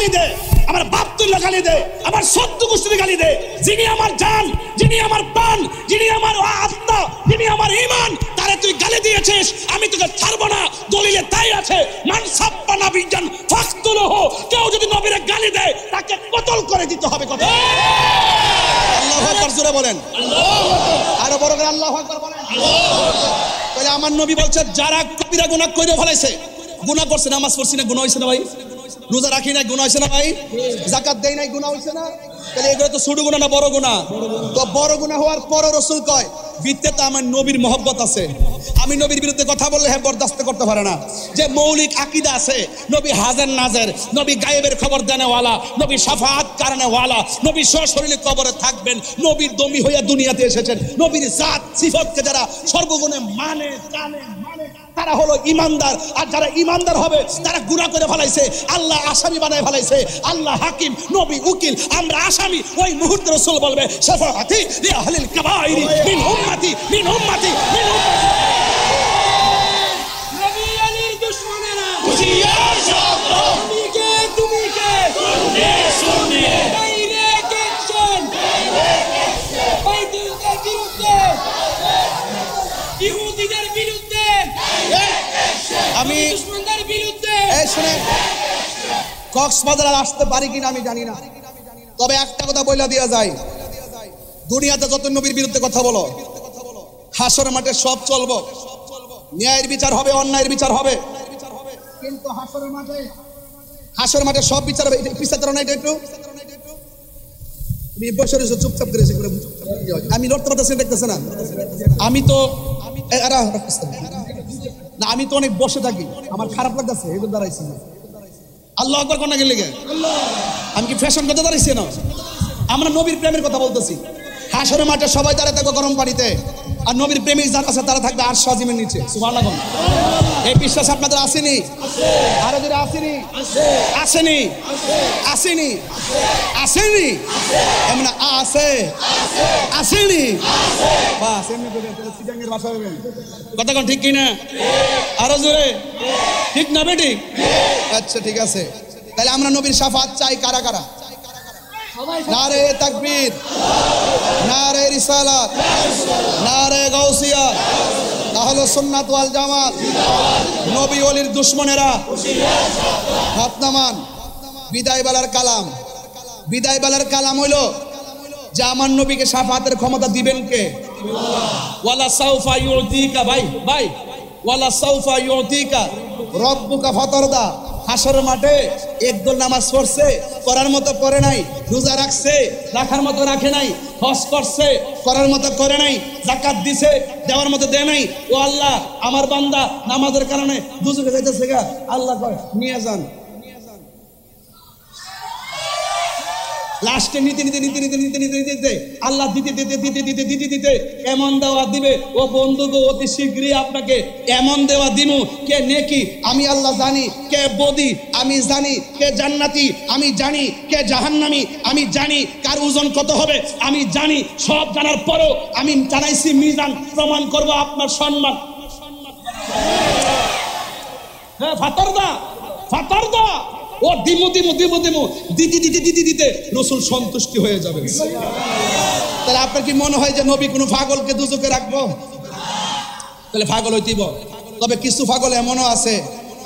গালি দে, আমার বাপ তুল্লা গালি দে, আমার সত্য গোষ্ঠীর গালি দে, যিনি আমার জান, যিনি আমার প্রাণ, যিনি আমার আত্মা, যিনি আমার ঈমান, তারে তুই গালি দিয়েছিস, আমি তোকে ছাড়বো না। দলিলে তাই আছে, মান সাব্বা নাবিয়ান ফাকতুলহু, কেউ যদি নবীরে গালি দেয় তাকে কতল করে দিতে হবে। কথা আল্লাহু আকবার জোরে বলেন, আল্লাহু আকবার, আরো বড় করে আল্লাহু আকবার বলেন। তাহলে আমার নবী বলছে যারা কবিরা গুনাহ করে ফেলেছে, গুনাহ করছে, নামাজ পড়ছি না গুনাহ হইছে না ভাই, রোজা রাখি নাই গুনাহ হইছে না ভাই, যাকাত দেই নাই গুনাহ হইছে না, তাহলে এগুলো তো ছোট গুনাহ না বড় গুনাহ? তো বড় গুনাহ হওয়ার পরও রাসূল কয় ভিতরে তো আমার নবীর মহব্বত আছে, আমি নবীর বিরুদ্ধে কথা বললে হ্যাঁ বরদাস্ত করতে পারে না। যে মৌলিক আকীদা আছে, নবী হাজার নাজের, নবী গায়েবের খবর দেনেওয়ালা, নবী শাফাআত কারণেওয়ালা, নবী সশরীরে কবরে থাকবেন, নবীর দমি হইয়া দুনিয়াতে এসেছেন, নবীর জাত সিফতকে যারা সর্বগুণে মানে জানে তারা হলো ইমানদার। আর যারা ইমানদার হবে তারা গুনাহ করে ফেলাইছে, আল্লাহ আসামি বানায় ফেলাইছে, আল্লাহ হাকিম, নবী উকিল, আমরা আসামি। ওই মুহূর্তে রাসূল বলবে শাফাআতি লি আহলিল কাবাইরি মিন উম্মতি মিন উম্মতি মিন উম্মতি। নবী আলীর দুশমনেরা হুশিয়ার সাবধান, তুমি কে শুনে ডাইরেক্ট অ্যাকশন, বাইতুলের বিরুদ্ধে, ইহুদিদের বিরুদ্ধে, আমি দুশমনদের বিরুদ্ধে। এই শুনে, কক্সবাজার আসতে পারি কিনা আমি জানি না, তবে একটা কথা বইলা দিয়া যায়, দুনিয়াতে যত নবীর বিরুদ্ধে কথা বলো, হাসর মাঠে সব চলবো, ন্যায়ের বিচার হবে, অন্যায়ের বিচার হবে, কিন্তু হাসর মাঠে সব বিচার হবে। পিছাতে না, এটা একটু বসে রয়েছে চুপচাপ করে, আমি লড়তে পারতেছি, দেখতেছে না, আমি তো না, আমি তো অনেক বসে থাকি, আমার খারাপ লাগতেছে, এগুলো দাঁড়াইছি না। আল্লাহু আকবার কোন গেলে গে, আমি কি ফ্যাশন কথা দাঁড়াইছি না? আমরা নবীর প্রেমের কথা বলতেছি। হাসরের মাঠে সবাই দাঁড়ায় থাকবে গরম পানিতে, আর নবীর প্রেমিক যারা আছে তারা থাকবে আরশ আজিমের নিচে। সুবহানাল্লাহ। এই বিশ্বাস আপনাদের আসেনি? আরো যদি আসেনি, আসেনি, আসেনি, আসেনি, এমন আছে, আসেনি, বাস এমনি করে সিটাঙ্গের ভাষা হবে। কথা কোন ঠিক কিনা? আরো জোরে, ঠিক না বেটি? আচ্ছা ঠিক আছে, তাহলে আমরা নবীর শাফাত চাই কারা কারা? নারে তাকবীর, নারে রিসালাত, নারে গাউসিয়া, আহলে সুন্নাত ওয়াল জামাত, নবী ওলির দুশমনেরা হাত নামান। বিদায় বেলার কালাম, বিদায় বেলার কালাম হইল যে আমার নবীকে শাফাতের ক্ষমতা দিবেন কে? ওয়ালা সাউফা ইউতিকা, ভাই ভাই, ওয়ালা সাউফা ইউতিকা রব্বুকা ফাতারদা। হাসর মাঠে একদল নামাজ পড়ছে, করার মতো করে নাই, রোজা রাখছে, রাখার মতো রাখে নাই, হজ করছে, করার মতো করে নাই, যাকাত দিছে, দেওয়ার মতো দেয় নাই। ও আল্লাহ, আমার বান্দা নামাজের কারণে দুজকে যাইতেছে গা, আল্লাহ কয় নিয়ে যান। লাস্টে নিতে নিতে নিতে নিতে নিতে নিতে নিতে আল্লাহ দিতে দিতে দিতে দিতে দিতে দিতে এমন দেওয়া দিবে, ও বন্ধু গো, অতি শীঘ্রই আপনাকে এমন দেওয়া দিমু, কে নেকি আমি আল্লাহ জানি, কে বদি আমি জানি, কে জান্নাতি আমি জানি, কে জাহান্নামী আমি জানি, কার ওজন কত হবে আমি জানি। সব জানার পরও আমি জানাইছি মিজান, প্রমাণ করব আপনার সম্মান। হ্যাঁ, ফাতারদা, ফাতারদা, ও দিমু দিমু দিমু দিমু দিতে দিতে দিতে দিতে রাসূল সন্তুষ্টি হয়ে যাবে। তাহলে আপনার কি মনে হয় যে নবী কোনো পাগলকে দুজকে রাখবো? তাহলে পাগল হইতেইব। তবে কিছু পাগল এমনও আছে,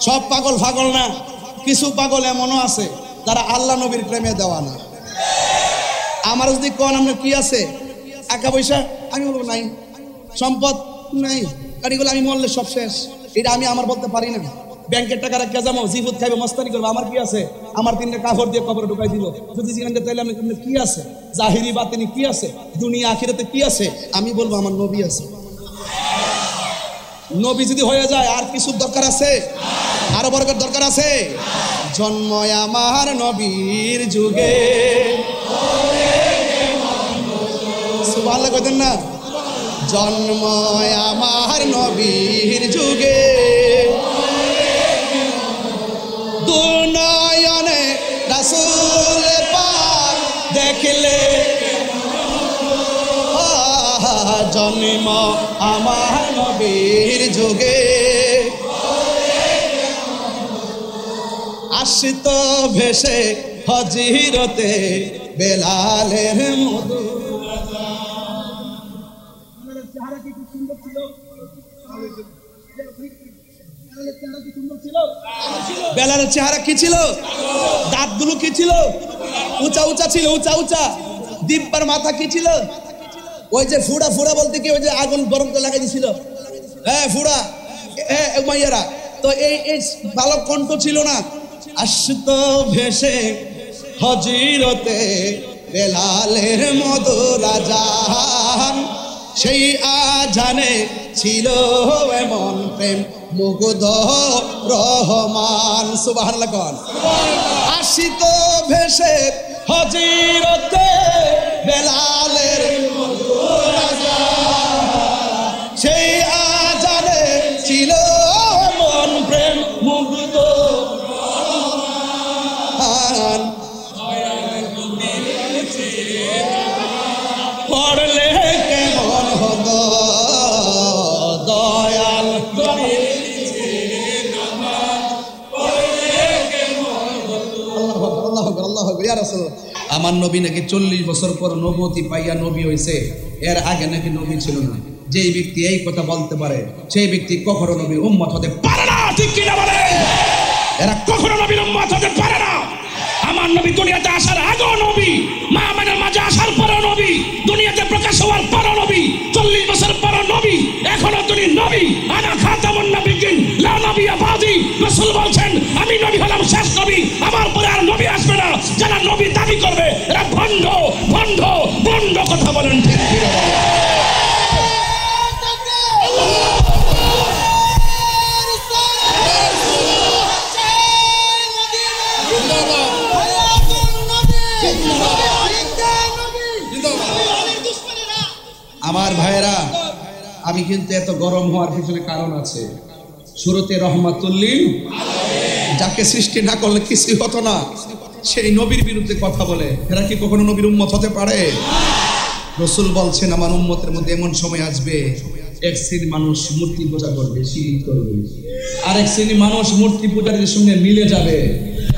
সব পাগল পাগল না, কিছু পাগল এমনও আছে যারা আল্লাহ নবীর প্রেমে দেওয়া না। আমার যদি কোন আপনার কি আছে, টাকা পয়সা, আমি বলবো নাই, সম্পদ নাই, আর এগুলো আমি মরলে সব শেষ, এটা আমি আমার বলতে পারি না। ব্যাংকের টাকা রাখা যাবো, জিফুত খাইবে, মস্তানি করবো, আমার কি আছে? আমার তিনটা কাপড় দিয়ে কবরে ঢুকাই দিল, যদি সেখানে তাইলে আমি কি আছে? জাহিরি বাতিনি কি আছে? দুনিয়া আখিরাতে কি আছে? আমি বলবো আমার নবী আছে। নবী যদি হয়ে যায় আর কিছু দরকার আছে? আরো বরকত দরকার আছে? জন্ম আমার নবীর যুগে, সুবহানাল্লাহ কইতেন না? জন্ম আমার নবীর যুগে, দুনয়নে রাসূল পাক দেখলে, জন্ম আমার নবীর যুগে, আসিত ভেসে হজিরতে বেলালের মধু বেলালের চেহারা কি ছিল? দাঁতগুলো কি ছিল? উঁচা উঁচা ছিল, উঁচা উঁচা। দিব্যার মাথা কি ছিল? ওই যে ফুড়া ফুড়া বলতে কি, ওই যে আগুন গরম করে লাগাই দিছিল, হ্যাঁ ফুড়া, হ্যাঁ মাইয়ারা। তো এই ভালো কণ্ঠ ছিল না। আসত ভেসে হজিরতে বেলালের মধুর আজান, সেই আজানে ছিল এমন প্রেম মুগ্ধ রহমান। সুবহানাল্লাহ কোন। আসিত ভেসে হজিরতে বেলালের মধুর আজান, সেই আজানে ছিল এমন প্রেম মুগ্ধ রহমান। পড়লে কেমন হতো দয়াল আমার নবী নাকি 40 বছর পর নবুয়তি পাইয়া নবী হয়েছে, এর আগে নাকি নবী ছিল না। যেই ব্যক্তি এই কথা বলতে পারে সেই ব্যক্তি কখনো নবীর উম্মত হতে পারে না, ঠিক কিনা বলে? এরা কখনো নবীর উম্মত হতে পারে না। আমার নবী দুনিয়াতে আসার আগেও নবী, মা আমাদের মাঝে আসার পরও নবী, দুনিয়াতে প্রকাশ হওয়ার পরও নবী, 40 বছর পরও নবী, এখনো তিনি নবী। আনা খাতামুন নবিয়্যিন লা নবিয়্যা বাদি। রাসূল বলছেন আমি নবী হলাম শেষ নবী, আমার পরে আর নবী আসবে না। যারা নবী দাবি করবে এরা ভণ্ড ভণ্ড ভণ্ড। কথা বলেন ঠিক কিনা? আমার ভাইরা, আমি কিন্তু এত গরম হওয়ার পিছনে কারণ আছে। শুরুতে রহমাতুল্লিল, যাকে সৃষ্টি না করলে কিছু হতো না, সেই নবীর বিরুদ্ধে কথা বলে। এরা কি কখনো নবীর উম্মত হতে পারে? রাসূল বলছেন আমার উম্মতের মধ্যে এমন সময় আসবে, এক শ্রেণীর মানুষ মূর্তি পূজা করবে, শিরক করবে, আরেক শ্রেণীর মানুষ মূর্তি পূজারীদের সঙ্গে মিলে যাবে।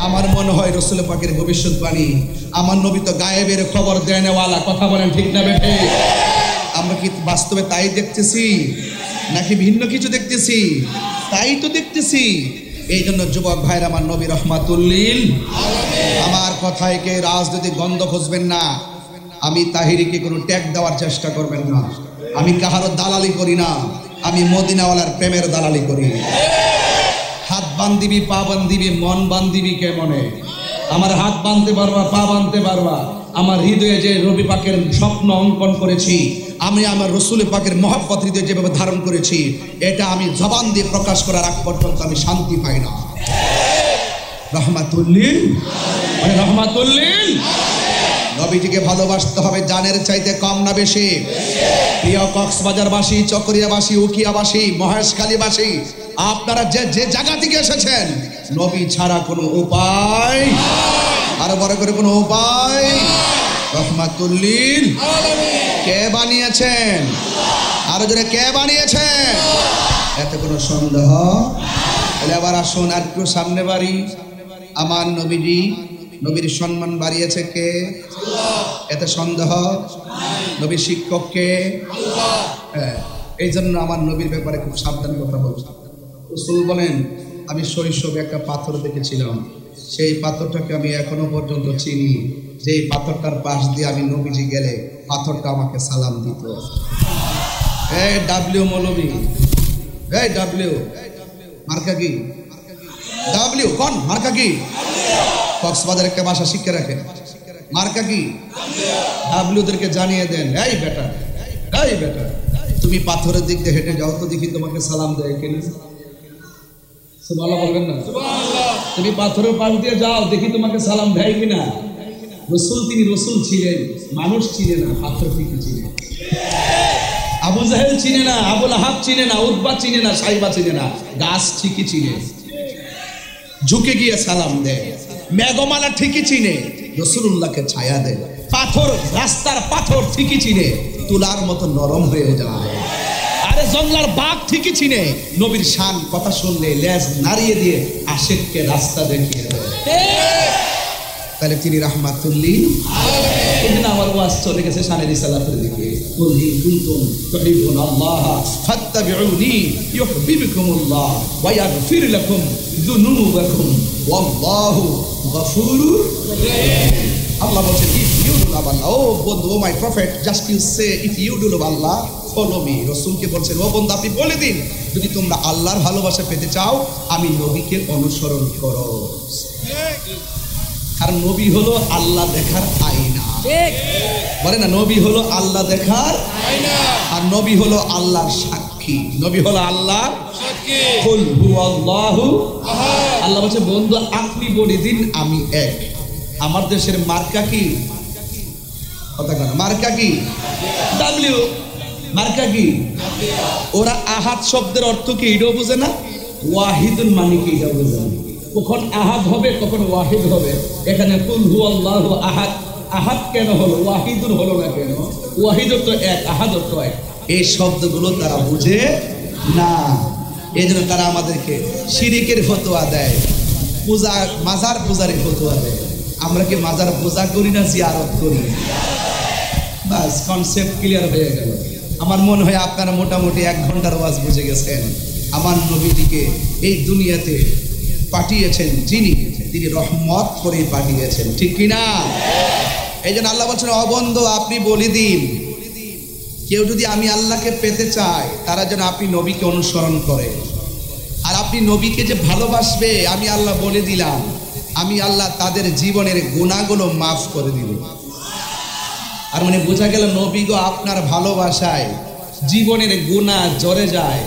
আমার মনে হয় রাসূল পাকের ভবিষ্যৎবাণী, আমার নবী তো গায়েবের খবর দেনেওয়ালা। কথা বলেন ঠিক না বেঠে? আমরা কি বাস্তবে তাই দেখতেছি নাকি ভিন্ন কিছু দেখতেছি? তাই তো দেখতেছি। এই জন্য যুবক ভাইরা, আমার নবী রহমাতুল্লিল আলামিন। আমার কথায় কে রাজনৈতিক গন্ধ খুঁজবেন না। আমি তাহিরিকে কোনো ট্যাগ দেওয়ার চেষ্টা করবেন না। আমি কাহারও দালালি করি না, আমি মদিনাওয়ালার প্রেমের দালালি করি। হাত বান্ধিবি, পা বান্ধিবি, মন বান্ধিবি কেমনে? আমার হাত বাঁধতে পারবা, পা বাঁধতে পারবা। আমার হৃদয়ে যে নবী পাকের স্বপ্ন অঙ্কন করেছি, আমি আমার রাসূল পাকের মহব্বত হৃদয়ে যেভাবে ধারণ করেছি, এটা আমি জবান দিয়ে প্রকাশ করার আগ পর্যন্ত আমি শান্তি পাই না। রহমাতুল্লিল মানে রহমাতুল্লিল। নবীজিকে ভালোবাসতে হবে জানের চাইতে কম না বেশি। প্রিয় কক্সবাজারবাসী, চকরিয়াবাসী, উকিয়াবাসী, মহেশখালীবাসী, আপনারা যে যে জায়গা থেকে এসেছেন, নবী ছাড়া কোনো উপায়, আরো বড় করে কোনো উপায়। রহমাতুল্লিল আলামিন কে বানিয়েছেন? আরো জোরে কে বানিয়েছেন? এতে কোনো সন্দেহ? তাহলে আবার আসুন আর একটু সামনে বাড়ি। আমার নবীজি, নবীর সম্মান বাড়িয়েছে কে? এতে সন্দেহ? নবীর শিক্ষক কে? হ্যাঁ, এই জন্য আমার নবীর ব্যাপারে খুব সাবধান কথা বলছি। রাসূল বলেন আমি শৈশবে একটা পাথর দেখেছিলাম, সেই পাথরটাকে আমি এখনো পর্যন্ত চিনি। যেই পাথরটার পাশ দিয়ে আমি নবীজি গেলে পাথরটা আমাকে সালাম দিত। এই ডাব্লিউ মৌলবী, এই ডাব্লিউ মার্কা কি? ডাব্লিউ কোন মার্কা কি? কক্সবাজার একটা ভাষা শিখে রাখেন, মার্কা কি? ডাব্লিউদেরকে জানিয়ে দেন, এই বেটা, এই বেটা, তুমি পাথরের দিক দিয়ে হেঁটে যাও তো দেখি তোমাকে সালাম দেয় কিনা। সুবহানাল্লাহ বলবেন না? তুমি পাথরের পাশ দিয়ে যাও দেখি তোমাকে সালাম দেয় কিনা। রাসূল তিনি রাসূল ছিলেন, মানুষ চিনে না, পাথর থেকে চিনে। আবু জাহেল চিনে না, আবু লাহাব চিনে না, উতবা চিনে না, সাইবা চিনে না, গাছ ঠিকই চিনে, ঝুঁকে গিয়ে সালাম দেয়। মেঘমালা ঠিকই চিনে, রাসূলুল্লাহকে ছায়া দেয়। পাথর, রাস্তার পাথর ঠিকই চিনে, তুলার মতো নরম হয়ে যায়। আরে জঙ্গলার বাঘ ঠিকই চিনে নবীর শান কথা শুনলে লেজ নাড়িয়ে দিয়ে আশিককে রাস্তা দেখিয়ে দেয়। তাহলে তিনি রাহমাতুল্লিল আলামিন। এই জন্য আমার ওয়াজ চলে গেছে শানে রিসালাতের দিকে। কুল ইন কুনতুম তুহিব্বুনাল্লাহ ফাত্তাবিউনি ইউহিব্বুকুমুল্লাহ ওয়া ইয়াগফির লাকুম যুনুবাকুম ওয়াল্লাহু গফুরুর রহিম। আল্লাহ বলছেন if you do love Allah, ও বন্ধু, ও my prophet, just you say if you do love Allah follow me. রাসূলকে বলছেন, ও বন্ধু আপনি বলে দিন যদি তোমরা আল্লাহর ভালোবাসা পেতে চাও আমি নবীকে অনুসরণ করো। কারণ নবী হলো আল্লাহ দেখার আয়না। বলে না, নবী হলো আল্লাহ দেখার আয়না, আর নবী হলো আল্লাহর সাক্ষী। নবী হলো আল্লাহর সাক্ষী। কুল হুয়াল্লাহু আহাদ। আল্লাহ বলছে, বন্ধু আপনি বলে দিন আমি এক। আমার দেশের মার্কা কি? কথা কেন মার্কা কি? ডাব্লিউ। মার্কা কি? ওরা আহাদ শব্দের অর্থ কি এটাও বোঝে না, ওয়াহিদুল মানে কি এটাও বোঝে না। কখন আহাদ হবে কখন ওয়াহিদ হবে। এখানে কুল হুয়াল্লাহু আহাদ, আহাদ কেন হলো, ওয়াহিদুল হলো না কেন? ওয়াহিদ তো এক, আহাদ তো এক। এই শব্দগুলো তারা বুঝে না, এই জন্য তারা আমাদেরকে শিরিকের ফতোয়া দেয়, পূজা মাজার পূজারের ফতোয়া দেয়। আমরা কি মাজার পূজা করি না জিয়ারত করি? বাস কনসেপ্ট ক্লিয়ার হয়ে গেল। আমার মনে হয় আপনারা মোটামুটি 1 ঘন্টার ওয়াজ বুঝে গেছেন। আমার নবীজিকে এই দুনিয়াতে পাঠিয়েছেন যিনি, তিনি রহমত করে পাঠিয়েছেন, ঠিক কিনা? এই জন্য আল্লাহ বলছেন, অবন্ধ আপনি বলে দিন কেউ যদি আমি আল্লাহকে পেতে চায় তারা যেন আপনি নবীকে অনুসরণ করে। আর আপনি নবীকে যে ভালোবাসবে আমি আল্লাহ বলে দিলাম, আমি আল্লাহ তাদের জীবনের গুনাহগুলো মাফ করে দিব। আর মানে বোঝা গেল নবীগো আপনার ভালোবাসায় জীবনের গুনাহ জড়ে যায়।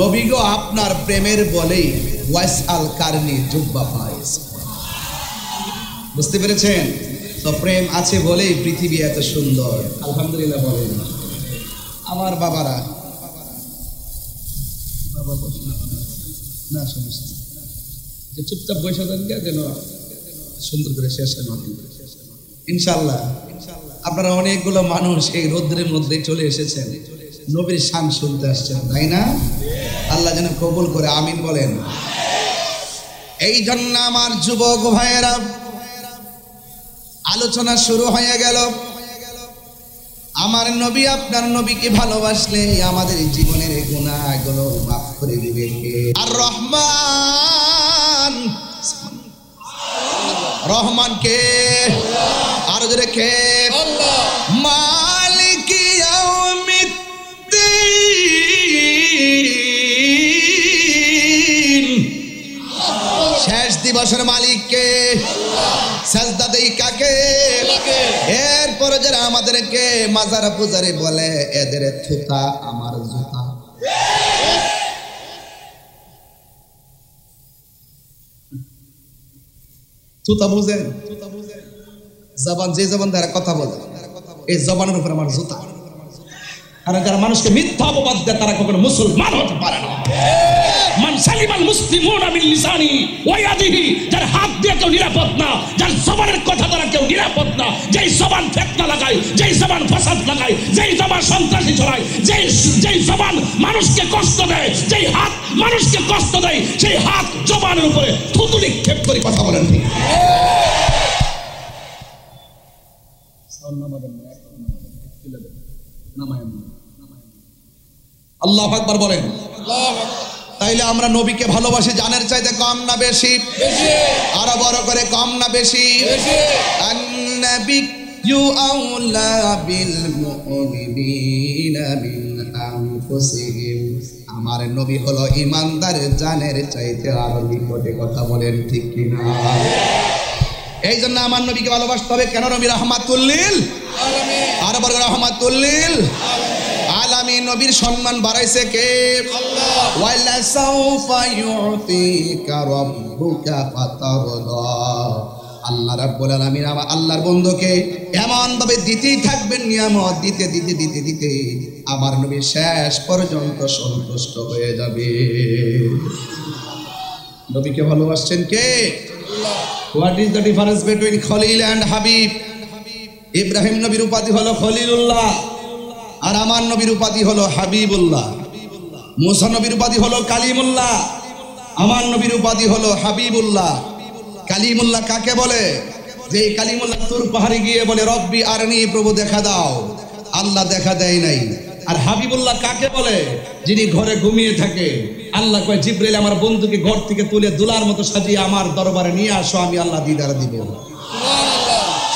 নবীগো আপনার প্রেমের বলেই ওয়াসআল কারনি জুব্বা পাইস। বুঝতে পেরেছেন তো? প্রেম আছে বলেই পৃথিবী এত সুন্দর। আলহামদুলিল্লাহ বলেন আমার বাবারা। বাবা না সমস্যা যে চুপচাপ বসে থাকবে যেন সুন্দর করে শেষ হয় ইনশাআল্লাহ। আপনারা অনেকগুলো মানুষ এই রৌদ্রের মধ্যে চলে এসেছেন, নবীর শান শুনতে আসছেন, তাই না? আল্লাহ যেন কবুল করে, আমিন বলেন। এই জন্য আমার যুবক ভাইয়েরা আলোচনা শুরু হয়ে গেল। আমার নবী আপনার নবীকে ভালোবাসলে আমাদের জীবনের গুনাহগুলো মাফ করে দিবে কে? আর রহমান। রহমান কে? আর জোরে কে? আল্লাহ। মালিক ইয়াউমিদ্দিন, শেষ দিবসের মালিক কে? সাজদা দেই কাকে? এরপরে যারা আমাদেরকে মাজার পূজারি বলে এদের থুতা আমার জুতা। থুতা বুঝেন? জবান, যে জবান দ্বারা কথা বলে এই জবানের উপর আমার জুতা। কারণ যারা মানুষকে মিথ্যা অপবাদ দেয় তারা কখনো মুসলমান হতে পারে না। মান সালিমাল মুসলিমুনা মিন লিসানি ওয়া ইয়াদিহি, যার হাত দিয়ে কেউ নিরাপদ না, যার জবানের কথা দ্বারা কেউ নিরাপদ না, যেই জবান ফিতনা লাগায়, যেই জবান ফাসাদ লাগায়, যেই জবান সন্ত্রাসী ছড়ায়, যেই জবান মানুষকে কষ্ট দেয়, যেই হাত মানুষকে কষ্ট দেয়, সেই হাত জবানের উপরে থুতু নিক্ষেপ করে কথা বলেন ঠিক। আল্লাহু আকবার বলেন। তাইলে আমরা নবীকে ভালোবাসি জানের চাইতে কম না বেশি? আরো বড় করে, কম না বেশি? আন-নাবিয়্যু আউলা বিল মুমিনিনা মিন আনফুসিহিম, আমার নবী হলো ঈমানদারের জানের চাইতে আরো নিকটে, কথা বলেন ঠিক কিনা? এই জন্য আমার নবীকে ভালোবাসতে হবে। কেন? নবী রাহমাতুল লিল আলামিন। আরো বড় রাহমাতুল লিল আলামিন। নবীর সম্মান বাড়াইছে কে? আল্লাহ। ওয়ালা সাউফা ইউতিকা রাব্বুকা ফাতারদা, আল্লাহ রাব্বুল আলামিন আমার আল্লাহর বন্ধুকে এমন ভাবে দিতেই থাকবেন নিয়ামত, দিতে দিতে দিতে দিতে আমার নবী শেষ পর্যন্ত সন্তুষ্ট হয়ে যাবে। নবীকে ভালোবাসছেন কে? আল্লাহ। What is the difference between Khalil and Habib? Ibrahim নবীর উপাধি হলো খলিলুল্লাহ, আর আমার নবীর উপাধি হলো হাবিবুল্লাহ। মুসা নবীর উপাধি হলো কালিমুল্লাহ, আমার নবীর উপাধি হলো হাবিবুল্লাহ। কালিমুল্লাহ কাকে বলে? যে কালিমুল্লাহ তুর পাহাড়ে গিয়ে বলে রব্বি আরনি, প্রভু দেখা দাও, আল্লাহ দেখা দেয় নাই। আর হাবিবুল্লাহ কাকে বলে? যিনি ঘরে ঘুমিয়ে থাকে, আল্লাহ কয় জিবরাইল আমার বন্ধুকে ঘর থেকে তুলে দুলার মতো সাজিয়ে আমার দরবারে নিয়ে আসো, আমি আল্লাহ দিদার দিব।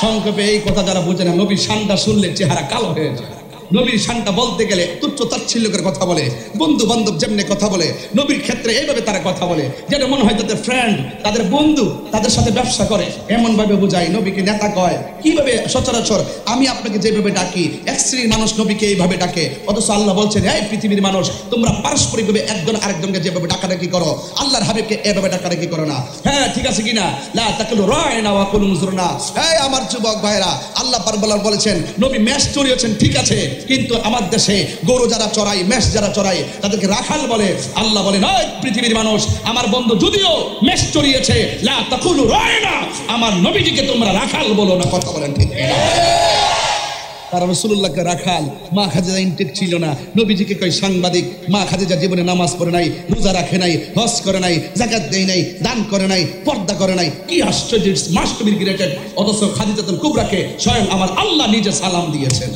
সংক্ষেপে এই কথা যারা বোঝে না, নবীর শানটা শুনলে চেহারা কালো হয়ে যায়। নবীর শানটা বলতে গেলে তুচ্ছ তাচ্ছিল্যের কথা বলে, বন্ধু বান্ধব যেমনি কথা বলে, নবীর ক্ষেত্রে এইভাবে তারা কথা বলে যেন মনে হয় তাদের ফ্রেন্ড, তাদের বন্ধু, তাদের সাথে ব্যবসা করে, এমন ভাবে বোঝায়। নবীকে নেতা কয় কিভাবে? সচরাচর আমি আপনাকে যেভাবে ডাকি, এক শ্রেণীর মানুষ নবীকে এইভাবে ডাকে, অথচ আল্লাহ বলছেন এই পৃথিবীর মানুষ তোমরা পারস্পরিকভাবে একজন আরেকজনকে যেভাবে ডাকাডাকি করো, আল্লাহর হাবিবকে এভাবে ডাকাডাকি করো না। হ্যাঁ ঠিক আছে কিনা? লা তাকুলু রায়না ওয়া কুলু মুজরুনা। এই আমার যুবক ভাইরা, আল্লাহ পাক বলেছেন নবী মেষ চড়িয়েছেন, ঠিক আছে, কিন্তু আমার দেশে গরু যারা চড়াই, মেষ যারা চড়াই, তাদেরকে রাখাল বলে। আল্লাহ বলেন ওই পৃথিবীর মানুষ, আমার বন্ধু যদিও মেষ চড়িয়েছে, লা তাকুলু রায়না, আমার নবীজিকে তোমরা রাখাল বলো না। কথা বলেন ঠিক কিনা? তারা রাসূলুল্লাহকে রাখাল, মা খাদিজা ইনটেক ছিল না, নবীজিকে কয় সাংবাদিক। মা খাদিজা জীবনে নামাজ পড়ে নাই, রোজা রাখে নাই, হজ করে নাই, যাকাত দেয় নাই, দান করে নাই, পর্দা করে নাই। কি আশ্চর্য, মাস্ট বি গ্রেটেড। অথচ খাদিজাতুল কুবরাকে স্বয়ং আমার আল্লাহ নিজে সালাম দিয়েছেন।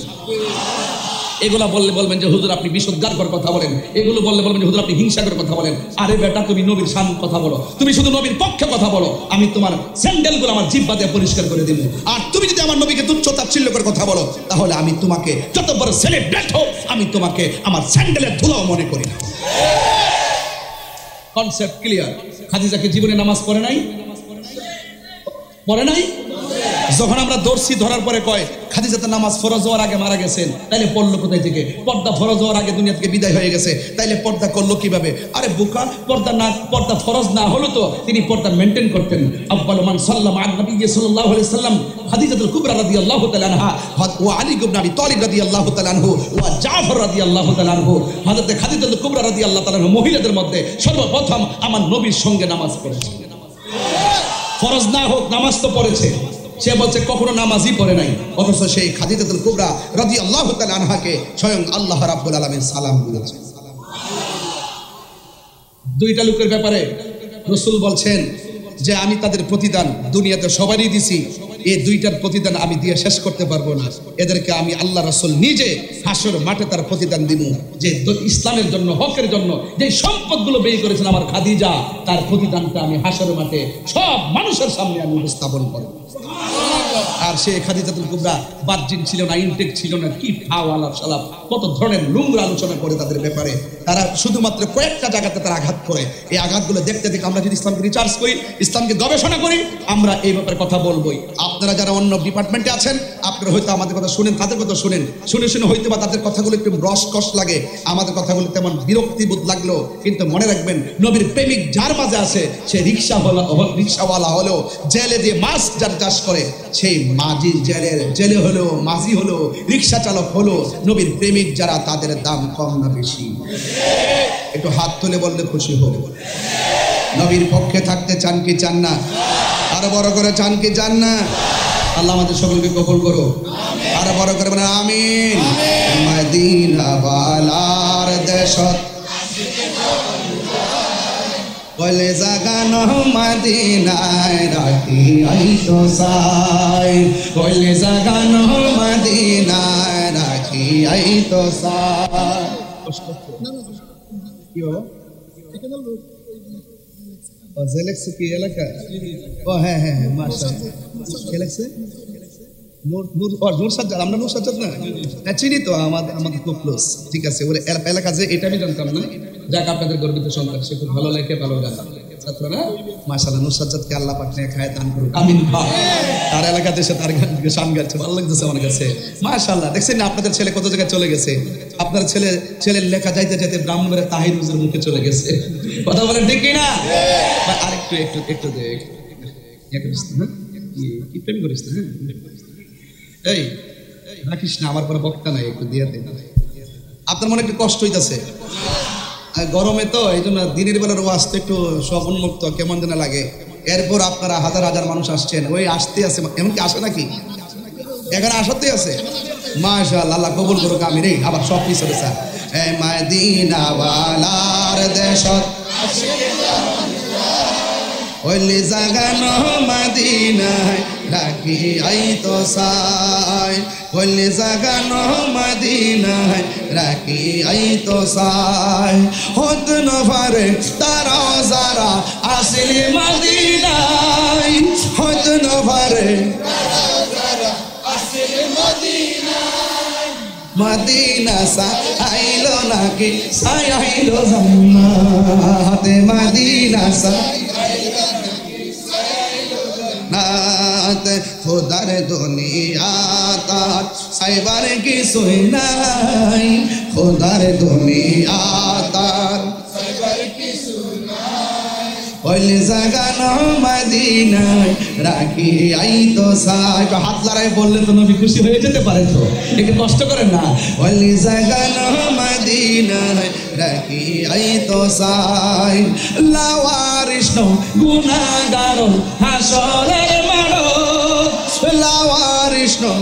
এগুলা বললে বলবেন যে হুজুর আপনি বিশুদ্ধার কথা বলেন, এগুলো বললে বলবেন যে হুজুর আপনি হিংসার কথা বলেন। আরে বেটা, তুমি নবীর শান কথা বলো, তুমি শুধু নবীর পক্ষে কথা বলো, আমি তোমার স্যান্ডেলগুলো আমার জিহ্বা দিয়ে পরিষ্কার করে দেব। আর তুমি যদি আমার নবীকে তুচ্ছ তাচ্ছিল্য করে কথা বলো, তাহলে আমি তোমাকে যত বড় সেলিব্রেট হোক, আমি তোমাকে আমার স্যান্ডেলের ধুলাও মনে করি না। Concept clear? খাদিজাকে জীবনে নামাজ পড়ে নাই, পড়ে নাই। যখন আমরা দর্শি ধরার পরে কয় খাদিজা নামাজ ফরজ হওয়ার আগে মারা গেছেন, তাইলে পড়লো কোথায় থেকে? পর্দা ফরজ হওয়ার আগে দুনিয়া থেকে বিদায় হয়ে গেছে, তাইলে পর্দা করলো কিভাবে? আরে বোকা, পর্দা ফরজ না হলো তো তিনি পর্দা মেনটেন করতেন। আব্বালু মান সাল্লামা আলা নবী সাল্লাল্লাহু আলাইহি সাল্লাম খাদিজাতুল কুবরা রাদিয়াল্লাহু তাআলা আনহা ওয়া আলী ইবনে আবি তালিব রাদিয়াল্লাহু তাআলা আনহু ওয়া জাফর রাদিয়াল্লাহু তাআলা আনহু। হযরত খাদিজাতুল কুবরা রাদিয়াল্লাহু তাআলা আনহা মহিলাদের মধ্যে সর্বপ্রথম আমার নবীর সঙ্গে নামাজ পড়েছে। ফরজ না হোক নামাজ তো পড়েছে। সে বলছে কখনো নামাজই পড়ে নাই, অথচ সেই খাদিজাতুল কুবরা রাদিয়াল্লাহু তাআলা আনহাকে স্বয়ং আল্লাহ রাব্বুল আলামিন সালাম দিয়েছেন। দুইটা লোকের ব্যাপারে রাসূল বলছেন যে আমি তাদের প্রতিদান দুনিয়াতে সবারই দিছি, এই দুইটার প্রতিদান আমি দিয়ে শেষ করতে পারবো না। এদেরকে আমি আল্লাহ রাসূল নিজে হাসর মাঠে তার প্রতিদান দিব। যে ইসলামের জন্য, হকের জন্য যে সম্পদগুলো ব্যয় করেছেন আমার খাদিজা, তার প্রতিদানটা আমি হাসর মাঠে সব মানুষের সামনে আমি উপস্থাপন করব। আর সে খাদিজাতুল কুবরা বাদজিন ছিল না, ইনটেক ছিল না, কি ফাওয়ালা সালাপ, কত ধরনের নোংরা আলোচনা করে তাদের ব্যাপারে। তারা শুধুমাত্র কয়েকটা জায়গাতে তারা আঘাত করে। এই আঘাতগুলো দেখতে দেখতে আমরা যদি ইসলামকে রিসার্চ করি, ইসলামকে গবেষণা করি, আমরা এই ব্যাপারে কথা বলবোই। আপনারা যারা অন্য ডিপার্টমেন্টে আছেন, আপনারা হয়তো আমাদের কথা শুনেন, তাদের কথা শুনে শুনে হয়তো বা তাদের কথাগুলো একটু রসকস লাগে, আমাদের কথাগুলো তেমন বিরক্তিবোধ লাগলো। কিন্তু মনে রাখবেন, নবীর প্রেমিক যার মাঝে আছে, সে রিক্সাওয়ালা হলো, জেলে দিয়ে মাছ যার চাষ করে, সেই মাঝি জেলে হলো, মাঝি হলো, রিক্সা চালক হলো, নবীর প্রেমিক যারা, তাদের দাম কম না বেশি? একটু হাত তুলে বললে খুশি হলো। নবীর পক্ষে থাকতে চান কি চান না? আরো বড় করে চান কি চান না? আল্লাহ আমাদের সকলকে কবুল করো। আরো বড় করে বলেন আমিন। মদিনা ওয়ালার দেশত বলে জাগানো মদিনায় রাখি আইতো সাই, বলে জাগানো মদিনায় রাখি আইতো সাই। কি হলো? জেলেক্সে কি এলাকা? ও হ্যাঁ হ্যাঁ হ্যাঁ, মাশাআল্লাহ। জেলেক্সে নূর সাজ্জাদ, আমরা নূর সাজ্জাদ না? হ্যাঁ চিনি তো, আমাদের খুব ক্লোজ। ঠিক আছে, ওর এলাকা যে এটা আমি জানতাম না। যাক, আপনাদের গর্বিত সন্তান, সে খুব ভালো লাগে, ভালো জানতাম ছাত্ররা। মাশাআল্লাহ, নূর সাজ্জাদকে আল্লাহ পাক নিয়ে খায় দান করুক, আমিন। তার এলাকাতে এসে তার গান শান গাচ্ছে, ভালো লাগতেছে আমার কাছে। মাশাআল্লাহ, দেখছেন না আপনাদের ছেলে কত জায়গায় চলে গেছে। আপনার ছেলের লেখা যাইতে যাইতে ব্রাহ্মণের তাহির হুজুর মুখে চলে গেছে। কথা বলেন ঠিক কিনা? আরেকটু একটু একটু দেখ, কি প্রেম করিস না? এই রাখিস না, আমার পরে বক্তা নাই, একটু দিয়ে দে। আপনার মনে একটু কষ্ট হইতেছে গরমে, তো এই জন্য দিনের বেলার ওয়াজ তো একটু সব উন্মুক্ত কেমন যেন লাগে। এরপর আপনারা হাজার হাজার মানুষ আসছেন, ওই আসতে আছে, এমনকি আসে নাকি? এখানে আসাতে আছে। মাশাআল্লাহ, আল্লাহ কবুল করুক, আমিন। আবার সব পিছনে স্যার এ মদিনাওয়ালার দেশত ওলি জাগানো মদিনায় রাখি আইতো সাই ওলি জাগানো মদিনায় রাখি আইতো সাই হত নফারে তারাও যারা আসিল মদিনায় হত নফারে মদিনা সা আইলো নাকি সাই আইলো জান্নাতে মদিনা সা নাত খোদার দুনিয়া তার সাইবার কি সই নাই খোদার দুনিয়া তার সাইবার কি সই নাই ওইলে জাগানো মদিনায় রাখি আইতো সাই হাত লড়াই বললে তো নবী খুশি হয়ে যেতে পারে তো একটু কষ্ট করেন না ওইলে জাগানো মদিনায় রাখি আইতো সাই লাওয়ারিস নো গুনাহগার হাসরের মাঠে লাওয়ারিস নো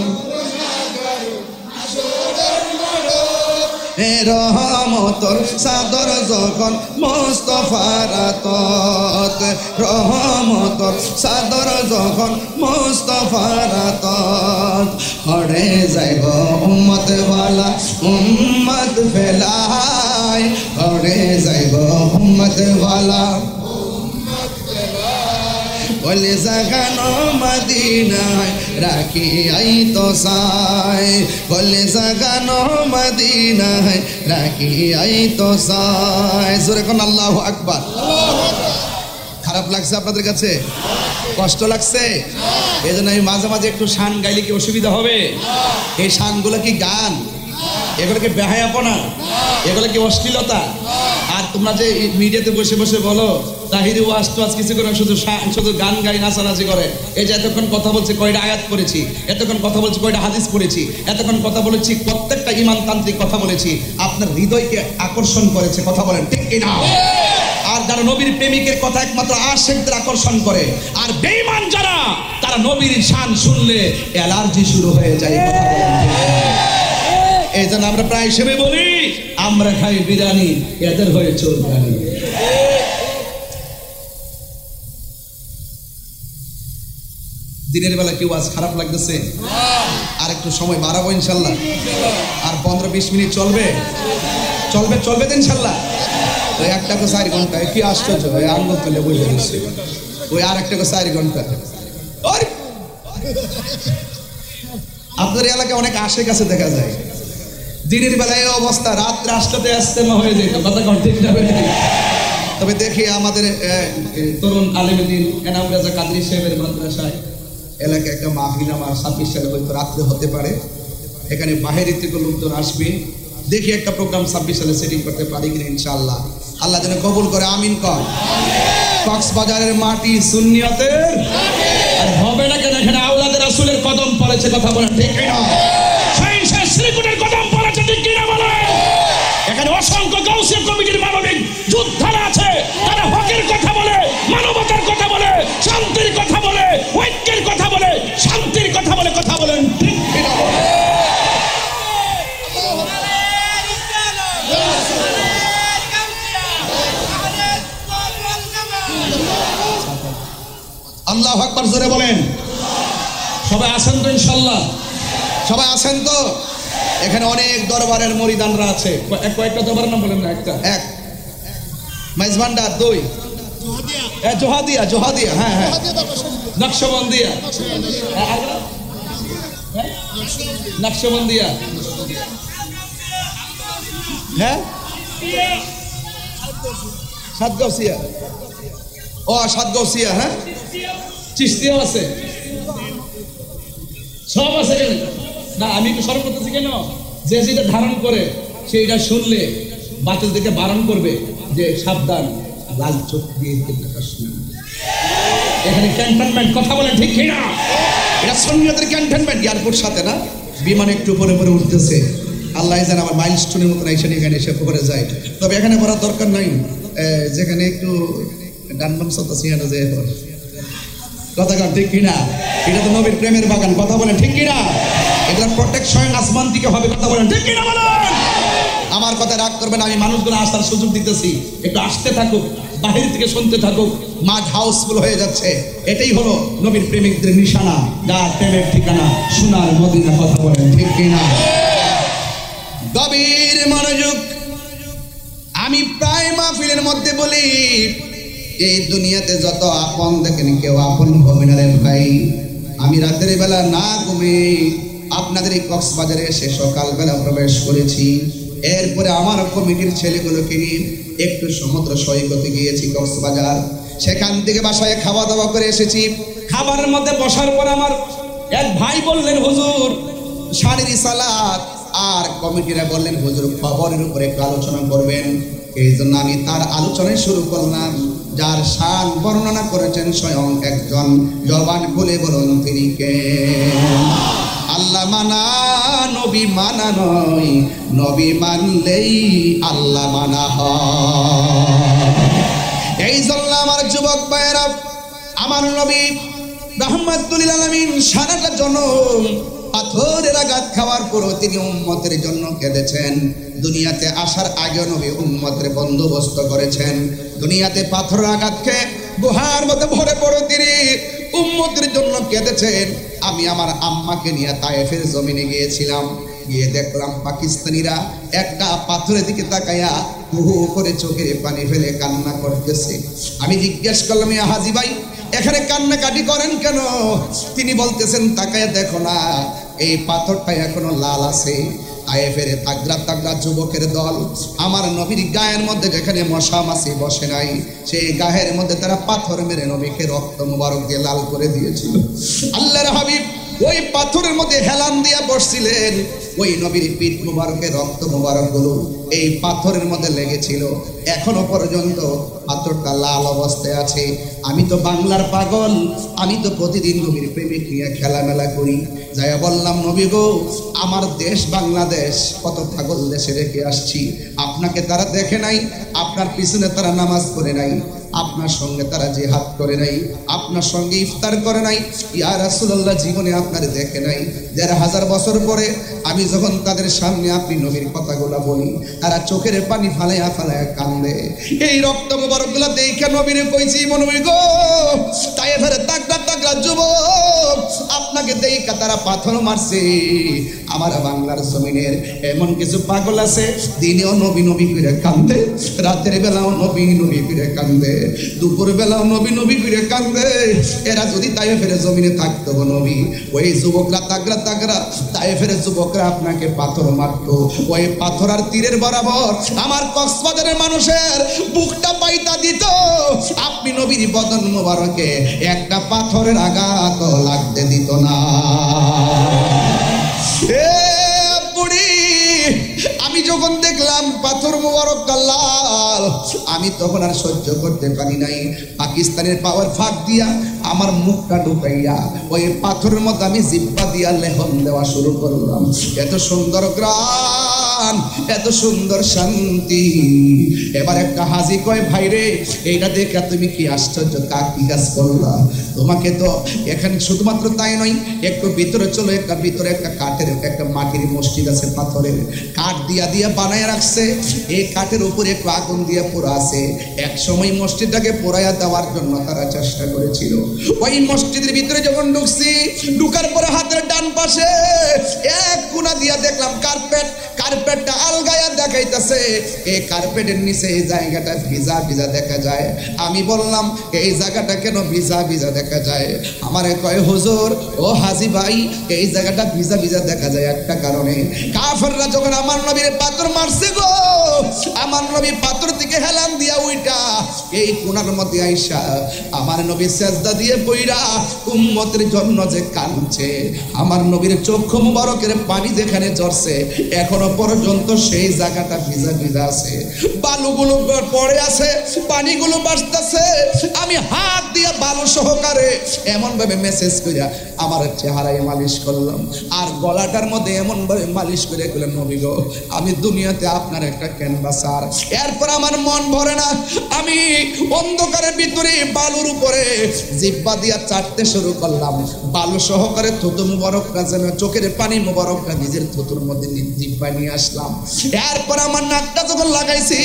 রহমতর সাদর যখন মুস্তাফার আতত রহমতর সাদর যখন মুস্তাফার আতত হরে যাইব উম্মত ওয়ালা উম্মত ফেলাই হরে যাইব উম্মত ওয়ালা ওলে জাগানো মদিনায় রাখি আইতো সাই ওলে জাগানো মদিনায় রাখি আইতো সাই জোরে কোন আল্লাহু আকবার। খারাপ লাগছে আপনাদের কাছে? কষ্ট লাগছে? এই জন্য আমি মাঝে মাঝে একটু শান গাইলে কি অসুবিধা হবে? এই শানগুলো কি গান? এগুলো কি বেহায়াপনা? এগুলো কি অশ্লীলতা? আর তোমরা যে মিডিয়াতে বসে বসে বলো তাহিরি ওয়াজ টোয়াজ কিছু করে শুধু গান গাই নাচানাচি করে, এই যে এতক্ষণ কথা বলছে কয়টা আয়াত পড়েছি, এতক্ষণ কথা বলছি কয়টা হাদিস পড়েছি, এতক্ষণ কথা বলেছি প্রত্যেকটা ইমানতান্ত্রিক কথা বলেছি, আপনার হৃদয়কে আকর্ষণ করেছে, কথা বলেন ঠিক কিনা? আর যারা নবীর প্রেমিকের কথা একমাত্র আশিকদের আকর্ষণ করে, আর বেঈমান যারা তারা নবীর শান শুনলে অ্যালার্জি শুরু হয়ে যায়। এই জন্য আমরা প্রায় হিসেবে বলি আমরা খাই বিরিয়ানি, এদের হয়ে চোরকানি। দিনের বেলা কেউ আজ খারাপ লাগতেছে? আর একটু সময় বাড়াবো ইনশাল্লাহ, আর 15-20 মিনিট চলবে চলবে চলবে তো ইনশাল্লাহ। ওই 1 টাকা 4 ঘন্টায় কি আশ্চর্য, ওই আঙ্গুল তুলে বসে দিচ্ছে, ওই আর 1 টাকা 4 ঘন্টা। আপনার এলাকায় অনেক আশেক আছে দেখা যায়, দিনের বেলায় অবস্থা, রাত্রে আসতে আসতেমা হয়ে যেত, কথা কন ঠিক না? তবে দেখি আমাদের তরুণ আলেমদ্দিন এনাম রাজা কাদরি সাহেবের মাদ্রাসায় এলাকায় একটা মাহফিল আমার 26 সালে হয়তো রাত্রে হতে পারে, এখানে বাহিরের থেকে লোকজন আসবে, দেখি একটা প্রোগ্রাম 26 সালে সেটিং করতে পারি কিনা ইনশাআল্লাহ। আল্লাহ যেন কবুল করে, আমিন কর। কক্সবাজারের মাটি সুন্নিয়তের, আর হবে না কেন? এখানে আওলাদের রাসূলের কদম পড়েছে, কথা বলেন ঠিক কিনা? শ্রীকুটের কদম পড়েছে ঠিক কিনা বলেন? এখানে অসংখ্য গাউসিয়া কমিটির মানবিক যোদ্ধারা আছে, তারা হকের কথা বলে, মানবতার কথা বলে, শান্তির কথা বলে, ঐক্যের কথা বলে, শান্তির কথা বলে, কথা বলেন ঠিক কিনা? আল্লাহু আকবার জোরে বলেন। সবাই আছেন তো ইনশাআল্লাহ? সবাই আছেন তো? এখানে অনেক দরবারের মরিদানরা আছে, কয়েকটা দরবারের নাম বলেন না? একটা, এক মাইজভান্ডার, 2 জোহাদিয়া, জোহাদিয়া, হ্যাঁ হ্যাঁ, নকশবন্দিয়া, নকশবন্দিয়া, হ্যাঁ সাতগাউসিয়া, ও সাতগাউসিয়া, হ্যাঁ চিশতিয়াও আছে, সব আছে কেন না? আমি একটু স্মরণ করতেছি কেন, যে যেটা ধারণ করে সেইটা শুনলে বাতিল থেকে বারণ করবে যে সাবধান, লাল চোখ দিয়ে দেখাস না। এখানে ক্যান্টনমেন্ট, কথা বলেন ঠিক কিনা? এটা সুন্নিয়তের ক্যান্টনমেন্ট, এয়ারপোর্ট সাথে না, বিমান একটু উপরে উপরে উঠতেছে, আল্লাহ জানে আমার মাইলস্টোনের মতন এখানে এসে পড়ে যায়। তবে এখানে করার দরকার নাই, যেখানে একটু ডান্ডম চলতেছে এখানে যে কথা কন ঠিক কিনা? এটা তো নবীর প্রেমের বাগান, কথা বলেন ঠিক কিনা? এগুলো প্রোটেকশন আসমান থেকে হবে, কথা বলেন ঠিক কিনা বলেন? আমার কথা রাগ করবেন, আমি মানুষগুলো আসার সুযোগ দিতেছি, একটু আসতে থাকুক, বাহির থেকে শুনতে থাকুক, মাঠ হাউসফুল হয়ে যাচ্ছে। এটাই হলো নবীর প্রেমিকদের নিশানা, যার প্রেমের ঠিকানা সোনার মদিনা। কথা বলেন ঠিক কিনা? গভীর মনোযোগ। আমি প্রায় মাহফিলের মধ্যে বলি, এই দুনিয়াতে যত আপন দেখেন কেউ আপন হবে না রে ভাই। আমি রাতের বেলা না ঘুমে আপনাদের এই কক্সবাজারে এসে সকালবেলা প্রবেশ করেছি। এরপরে আমার কমিটির ছেলেগুলোকে নিয়ে একটু সমুদ্র সৈকতে গিয়েছি কক্সবাজার। সেখান থেকে বাসায় খাওয়া দাওয়া করে এসেছি। খাবারের মধ্যে বসার পর আমার এক ভাই বললেন, হুজুর শারীরি সালাত, আর কমিটিরা বললেন, হুজুর খবরের উপরে একটু আলোচনা করবেন। এই জন্য আমি তার আলোচনায় শুরু করলাম, যার শান বর্ণনা করেছেন স্বয়ং একজন। জবান খুলে বলুন তিনি কে? আল্লাহ মানা নবী মানা নয়, নবী মানলেই আল্লাহ মানা হয়। এই জন্য আমার যুবক ভাইয়েরা, আমার নবী রাহমাতুল লিল আলামিন সারাটা জনম পাথরের আঘাত খাওয়ার পরও তিনি উম্মতের জন্য কেঁদেছেন। দুনিয়াতে আসার আগে নবী উম্মতের বন্দোবস্ত করেছেন। দুনিয়াতে পাথরের আঘাত খেয়ে গুহার মধ্যে ভরে পড়ে তিনি উম্মতের জন্য কেঁদেছেন। আমি আমার আম্মাকে নিয়ে তায়েফের জমিনে গিয়েছিলাম, গিয়ে দেখলাম পাকিস্তানিরা একটা পাথরের দিকে তাকাইয়া হু হু করে চোখের পানি ফেলে কান্না করতেছে। আমি জিজ্ঞেস করলাম, ইয়া হাজী ভাই, এখানে কান্নাকাটি করেন কেন? তিনি বলতেছেন, তাকাইয়া দেখো না, এই পাথরটা এখনো লাল আছে। তায়েফের তাগড়া তাগড়া যুবকের দল আমার নবীর গায়ের মধ্যে যেখানে মশা মাছি বসে নাই, সেই গায়ের মধ্যে তারা পাথর মেরে নবীকে রক্ত মুবারক দিয়ে লাল করে দিয়েছিল। আল্লাহর হাবিব ওই পাথরের মধ্যে হেলান দিয়া বসছিলেন। ওই নবীর পিঠ মুবারকের রক্ত মুবারক গুলো এই পাথরের মধ্যে লেগেছিল। এখনো পর্যন্ত পাথরটা লাল অবস্থায় আছে। আমি তো বাংলার পাগল, আমি তো প্রতিদিন নবীর প্রেমিক নিয়ে খেলামেলা করি। যাইয়া বললাম, নবী গো, আমার দেশ বাংলাদেশ কত পাগল দেশে রেখে আসছি, আপনাকে তারা দেখে নাই, আপনার পিছনে তারা নামাজ পড়ে নাই, আপনার সঙ্গে তারা জিহাদ করে নাই, আপনার সঙ্গে ইফতার করে নাই, ইয়া রাসূলুল্লাহ জীবনে আপনার দেখে নাই। ১৫০০ বছর পরে আমি যখন তাদের সামনে আপনি নবীর কথাগুলো বলি, তারা চোখের পানি ফালাইয়া ফালাইয়া কান্দে। এই রক্ত মুবারকগুলো দেখে নবীরে কইছি, নবী গো, তায়েফের তাগড়া তাগড়া যুবক আপনাকে দেখা তারা পাথর মারছে। আমার বাংলার জমিনের এমন কিছু পাগল আছে, দিনেও নবী নবী করে কান্দে, রাতের বেলাও নবী নবী করে কান্দে, দুপুর বেলাও নবী নবী করে কান্দে। এরা যদি তায়েফের জমিনে থাকতো নবী, ওই যুবকরা তাগড়া তাগড়া তায়েফের যুবকরা আপনাকে পাথর মারতো। ওই পাথর আর তীরের বরাবর আমার কক্সবাজারের মানুষের বুকটা পাইতা দিত। আপনি নবীর বদন মোবারকে একটা পাথরের আঘাত লাগতে দিত না। আমি যখন দেখলাম পাথর মোবারক লাল, আমি তখন আর সহ্য করতে পারি নাই। পাকিস্তানের পাওয়ার ফাঁক দিয়া আমার মুখটা ঢুকাইয়া ওই পাথরের মধ্যে আমি জিব্বা দিয়া লেহন দেওয়া শুরু করলাম। এত সুন্দর গ্রাম, এত সুন্দর শান্তি। এবার একটা হাজি কয়, ভাইরে, এইটা দেখে তুমি কি আশ্চর্য, তা কি কাজ করলা? তোমাকে তো এখানে শুধুমাত্র তাই নয়, একটু ভিতরে চলো, একটা ভিতরে একটা কাঠের একটা মাটির মসজিদ আছে, পাথরের কাঠ দিয়া দিয়া বানায় রাখছে। এই কাঠের উপরে একটু আগুন দিয়ে পোড়া আছে। এক সময় মসজিদটাকে পোড়াইয়া দেওয়ার জন্য তারা চেষ্টা করেছিল। ওই মসজিদের ভিতরে যখন ঢুকছি, ঢুকার পরে হাতের ডান পাশে এক কোণা দিয়া দেখলাম কার্পেট। কার্পেটটা আলগায়া দেখাইতেছে। এই কার্পেটের নিচে এই জায়গাটা ভিজা ভিজা দেখা যায়। আমি বললাম, এই জায়গাটা কেন ভিজা ভিজা দেখা যায়? আমারে কয়, হুজুর ও হাজি ভাই, এই জায়গাটা ভিজা ভিজা দেখা যায় একটা কারণে। কাফেররা যখন আমার নবীর পাথর মারছে গো, আমার নবী পাথর থেকে হেলান দিয়া উইটা এই কোণার মধ্যে আইসা আমার নবী সেজদা দিয়ে পইরা উম্মতের জন্য যে কাঁদছে, আমার নবীর চক্ষু মুবারকের পানি যেখানে ঝরছে, এখনো পর্যন্ত সেই জায়গাটা ভিজা ভিজা আছে। বালুগুলো পড়ে আছে, পানিগুলো বাসতেছে। আমি হাত দিয়া বালু সহকারে এমন ভাবে মেসেজ কইরা আমার চেহারায় মালিশ করলাম, আর গলাটার মধ্যে এমন ভাবে মালিশ করে গেলেন, নবী গো আমি দুনিয়াতে আপনার একটা ক্যানভাসার। এরপর আমার মন ভরে না, আমি অন্ধকারের ভিতরে বালুর উপরে জিহ্বা দিয়া চাটতে শুরু করলাম, বালু সহকারে থুতু মুবারকটা যেন চোখের পানি মুবারকটা নিজের থুতুর মধ্যে জিহ্বা নিয়ে আসলাম। এরপর আমার নাকটা যখন লাগাইছি,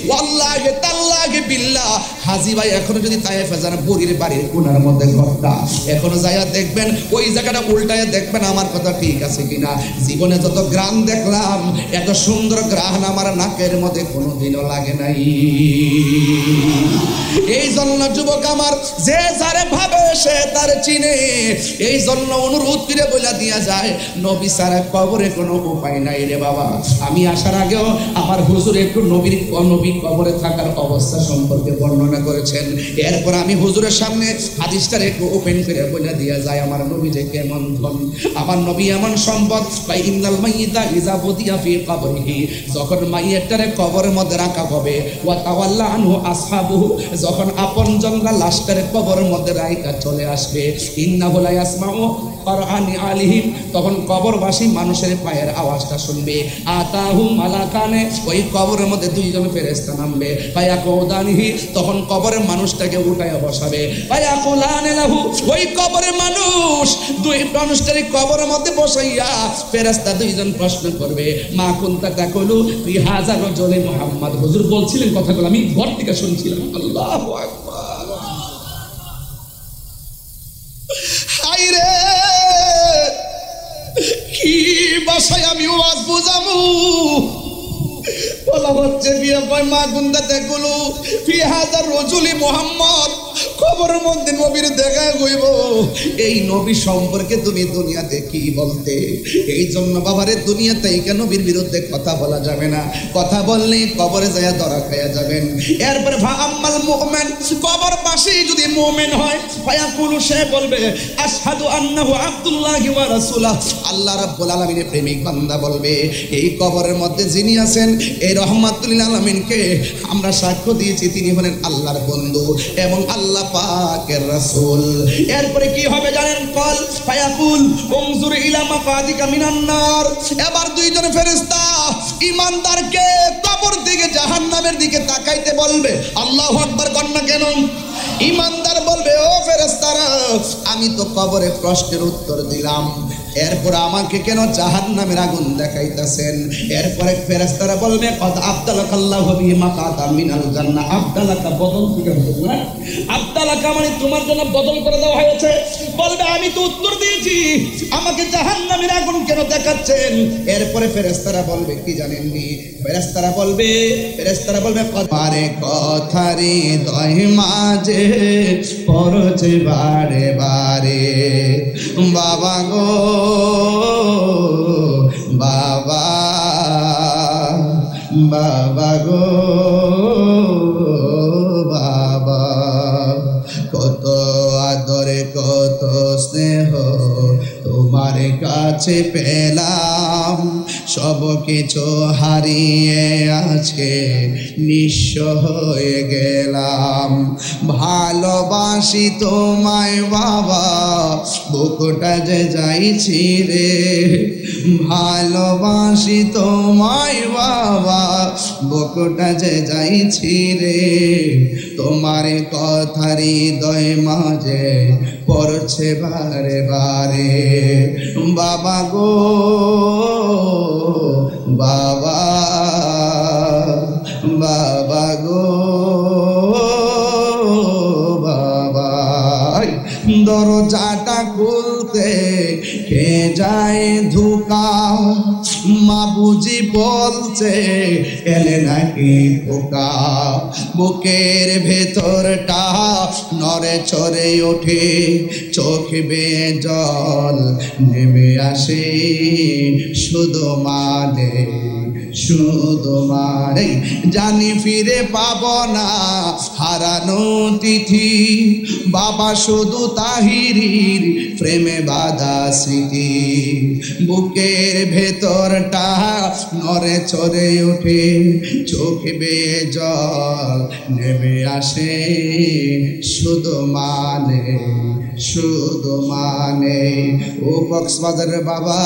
ওয়াল্লাহি তাল্লাহি বিল্লাহ, হাজী ভাই এখনো যদি তায়েফে যান, বুড়ির বাড়ির কোণার মধ্যে ঘরটা, এখনো যাইয়া দেখবেন, ওই জায়গাটা উল্টায় দেখবেন আমার কথা ঠিক আছে কিনা। জীবনে যত গ্রাম দেখলাম, এত সুন্দর গ্রাহণ আমার নাকের মধ্যে কোনোদিনও লাগে নাই। এই জন্য যুবক আমার, যে যারে ভাবে সে তার চিনে। এই জন্য অনুরোধ করে বলে দিয়া যায়, নবী ছাড়া কবরে কোনো উপায় নাই রে বাবা। আমি আসার আগেও আমার হুজুর একটু নবী কবরে থাকার অবস্থা সম্পর্কে বর্ণনা করেছেন। এরপর আমি হুজুরের সামনে হাদিসটার একটু ওপেন করে বলে দিয়া যায়, আমার নবী যে কেমন ধন, আমার নবী এমন সম্পদ। ভাই ইন্নাল মাইয়িতা ইযা বুদিয়া ফি কবরিহি, যখন মাইয়িতটারে কবরের মধ্যে রাখা হবে, ওয়া তাওয়াল্লা আনহু আসহাবুহু, যখন আপনজনরা লাশটারে কবরের মধ্যে রাইখা চলে আসবে, ইন্নাহু লা ইয়াসমাউ কুরআনি আলিহিম, তখন কবরবাসী মানুষের পায়ের আওয়াজটা শুনবে। আতাহু মালাকানে, ওই কবরের মধ্যে দুইজন ফেরেশতা নামবে। ফায়াকুদানিহি, তখন কবরের মানুষটাকে উঠায়া বসাবে। ফায়াকুলানে লাহু, ওই কবরের মানুষ দুই মানুষটারে কবরের মধ্যে বসাইয়া ফেরেশতা দুইজন প্রশ্ন করবে, মা কুনতা তাকুলু ফি হাযা রাজুলি মুহাম্মদ, হুজুর বলছিলেন কথাগুলো আমি ঘর থেকে শুনছিলাম। আল্লাহু আকবার। হায়রে কি ভাষায় আমি ওয়াজ বুঝামু? বলা হচ্ছে বিয়ে কয় মা কুনতা তাকুলু ফি হাযা রাজুলি মুহাম্মদ, কবরের মধ্যে নবীর দেখা হইব, এই নবী সম্পর্কে তুমি দুনিয়াতে কি বলতে? এই জন্য বাবারে দুনিয়াতে কেন নবীর বিরুদ্ধে কথা বলা যাবে না, কথা বললেই কবরে যায় ধরা খাইয়া যাবেন। এরপর আম্মাল মুমিন, কবরবাসী যদি মুমিন হয়, ফায়াকুলু, সে বলবে আশহাদু আন্নাহু আব্দুল্লাহি ওয়া রাসূলুহ, আল্লাহ রাব্বুল আলামিনের প্রেমিক বান্দা বলবে, এই কবরের মধ্যে যিনি আছেন এই রহমাতুল লিল আলামিনকে আমরা সাক্ষ্য দিয়েছি তিনি হলেন আল্লাহর বন্ধু এবং আল্লাহ পাকের রাসূল। এরপরে কি হবে জানেন? কল ফায়াকুল উনজুর ইলা মাকাদিকা মিনান নার, এবার দুইজন ফেরেশতা ঈমানদারকে কবর দিকে জাহান্নামের দিকে তাকাইতে বলবে। আল্লাহু আকবার কন্যা কেন? ঈমানদার বলবে, ও ফেরেশতারা, আমি তো কবরে প্রশ্নের উত্তর দিলাম, এরপর আমাকে কেন জাহান্নামের আগুন দেখাইতেছেন? এরপরে ফেরেশতারা বলবে, কদ আবদালাকাল্লাহু বিহি মাকাদাম মিনাল জান্নাহ, আবদালাকা বদল থেকে হতো না, আবদালাকা মানে তোমার জন্য বদল করে দেওয়া হয়েছে। বলবে আমি তো উত্তর দিয়েছি, আমাকে জাহান্নামের আগুন কেন দেখাচ্ছেন? এরপরে ফেরেশতারা বলবে কি জানেননি? ফেরেশতারা বলবে পারে কথারে দয় মাঝে পরছে বারে বারে, বাবা গো বাবা, বাবা গো বাবা, কত আদরে কত স্নেহ তোমার কাছে পেলাম, সব কিছু হারিয়ে আজকে নিঃস্ব হয়ে গেলাম। ভালোবাসি তোমায় বাবা, বুকটা যে যাইছি রে, ভালোবাসি তোমায় বাবা, বুকটা যে যাইছি রে, তোমার কথা হৃদয় মাঝে পড়ছে বারে বারে, বাবা গো বাবা, বাবা গো বাবা। দরজাটা খুলতে কে যায় ধোকা, মা বুঝি বলছে এলে নাকি পোকা, বুকের ভেতরটা নড়ে চড়ে ওঠে, চোখ বেয়ে জল নেমে আসে, শুধু মানে শুধু মানে জানি ফিরে পাব না হারানো তিথি বাবা শুধু তাহিরির প্রেমে বাঁধা স্মৃতি বুকের ভেতরটা নড়ে চড়ে ওঠে চোখে বেয়ে জল নেমে আসে শুধু মানে ও কক্সবাজারের বাবা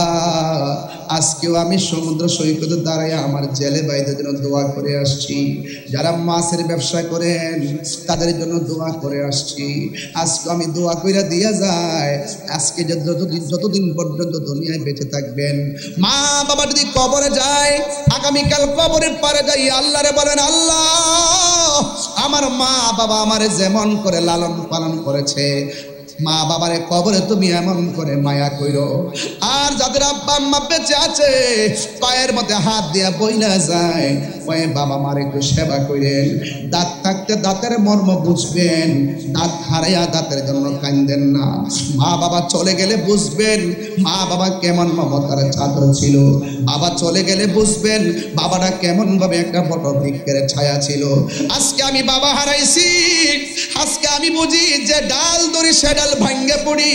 আজকেও আমি সমুদ্র সৈকতে দাঁড়ায় আমার জেলে ভাইদের জন্য দোয়া করে আসছি যারা মাছের ব্যবসা করেন তাদের জন্য দোয়া করে আসছি আজকে আমি দোয়া কইরা দিয়া যায় আজকে যতদিন পর্যন্ত দুনিয়ায় বেঁচে থাকবেন মা বাবা যদি কবরে যায় আগামীকাল কবরের পারে যাই আল্লাহরে বলেন আল্লাহ আমার মা বাবা আমারে যেমন করে লালন পালন করেছে মা বাবারে কবরে তুমি এমন করে মায়া কইরো আর যাদের আব্বা আম্মা বেঁচে আছে পায়ের মধ্যে হাত দিয়া বইলা যায় ওই বাবা মার একটু সেবা করেন দাঁত থাকতে দাঁতের মর্ম বুঝবেন দাঁত হারাইয়া দাঁতের জন্য কান্দেন না মা বাবা চলে গেলে বুঝবেন মা বাবা কেমন মমতার চাদর ছিল বাবা চলে গেলে বুঝবেন বাবাটা কেমন ভাবে একটা বট বৃক্ষের ছায়া ছিল আজকে আমি বাবা হারাইছি আজকে আমি বুঝি যে ডাল ধরি সে ডাল ভাঙ্গে পড়ি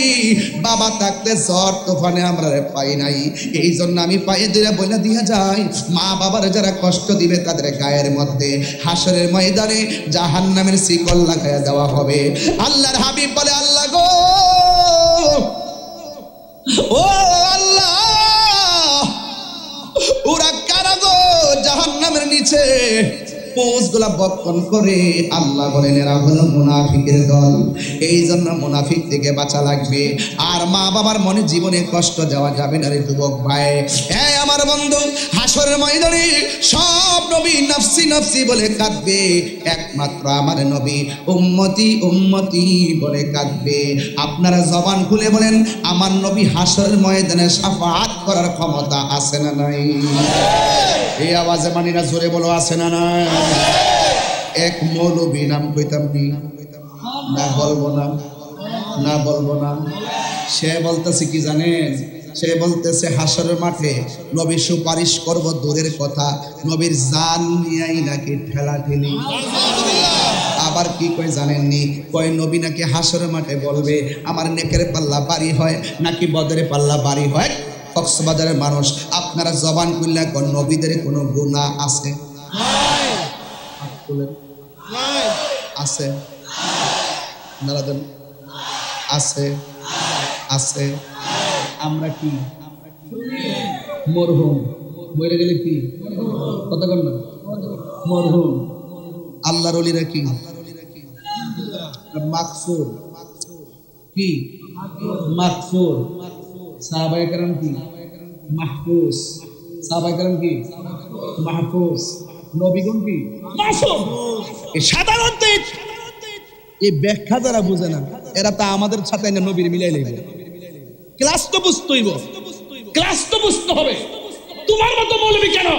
বাবা থাকতে ঝড় তুফানে আমরা পাই নাই এই জন্য আমি পায়ে ধরে বলে দিয়া যাই মা বাবার যারা কষ্ট দিবে তাদের গায়ের মধ্যে হাসরের ময়দানে জাহান্নামের শিকল লাগায়া দেওয়া হবে আল্লাহর হাবিব বলে আল্লাহ গো ও আল্লাহ ওরা কারা গো জাহান্নামের নিচে পোষগুলা বক্ষণ করে আল্লাহ বলেন এরা হলো মুনাফিকের দল এই জন্য মুনাফিক থেকে বাঁচা লাগবে আর মা বাবার মনে জীবনে কষ্ট দেওয়া যাবে না রে যুবক ভাই এই আমার বন্ধু হাসরের ময়দানে সব নবী নফসি নফসি বলে কাঁদবে একমাত্র আমার নবী উম্মতি উম্মতি বলে কাঁদবে আপনারা জবান খুলে বলেন আমার নবী হাসরের ময়দানে শাফাআত করার ক্ষমতা আছে না নাই এই আওয়াজে মানিনা জোরে বলো আছে না নাই এক মৌলবী নাম কইতাম নি না বলবো না সে বলতেছে কি জানেন সে বলতেছে হাসরের মাঠে নবী সুপারিশ করব দূরের কথা নবীর জান নিয়েই নাকি ঠেলা ঠেলি আবার কি কয় জানেননি কয় নবী নাকি হাসরের মাঠে বলবে আমার নেকের পাল্লা বাড়ি হয় নাকি বদরের পাল্লা বাড়ি হয় কক্সবাজারের মানুষ আপনারা জবান খুললে কোন নবীদের কোনো গুনাহ আছে আছে আছে আছে আমরা কি মরহুম মরে গেলে কি কথা কন না মরহুম আল্লাহর ওলিরা কি মাগফুর কি মাগফুর সাহাবায়ে কেরাম কি মাহফুজ সাহাবায়ে কেরাম কি মাহফুজ নবীগণ কি মাসুম এই সাধারণত এই ব্যাখ্যা যারা বুঝে না এরা তা আমাদের সাথে না নবীর মিলাই লইবে ক্লাস তো বুঝতে হইব ক্লাস তো বুঝতে হবে তোমার মতো মৌলবী কেন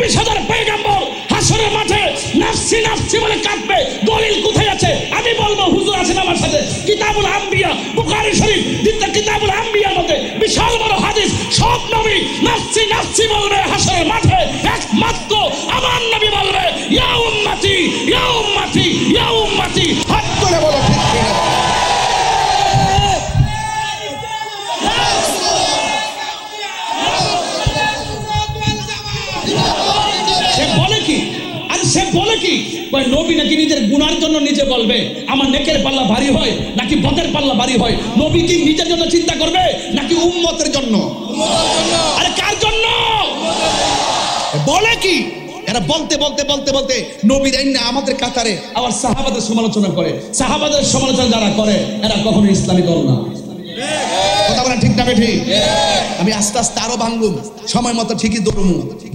1,24,000 পয়গম্বর হাসরের মাঠে নাফসি নাফসি বলে কাঁদবে দলিল কোথায় আছে আমি বলবো হুজুর আছেন আমার সাথে কিতাবুল আম্বিয়া বুখারী শরীফ দিতে কিতাবুল আম্বিয়ার মধ্যে বিশাল বড় হাদিস সব নবী নাফসি নাফসি বলবে হাসরের মাঠে একমাত্র আমার নবী বলবে ইয়া উম্মতি ইয়া উম্মতি ইয়া উম্মতি হাত তুলে বলো ঠিক কিনা সে বলে কি নবী নাকি নিজের গুনার জন্য নিজে বলবে আমার নেকের পাল্লা ভারী হয় নাকি বদের পাল্লা ভারী হয় নবী কি নিজের জন্য চিন্তা করবে নাকি উম্মতের জন্য আরে কার জন্য বলে কি এরা বলতে বলতে বলতে বলতে নবীর আইনা আমাদের কাতারে আবার সাহাবাদের সমালোচনা করে সাহাবাদের সমালোচনা যারা করে এরা কখনো ইসলামী দল না কথা বলেন ঠিক না ঠিক আমি আস্তে আস্তে আরো ভাঙলুম সময় মতো ঠিকই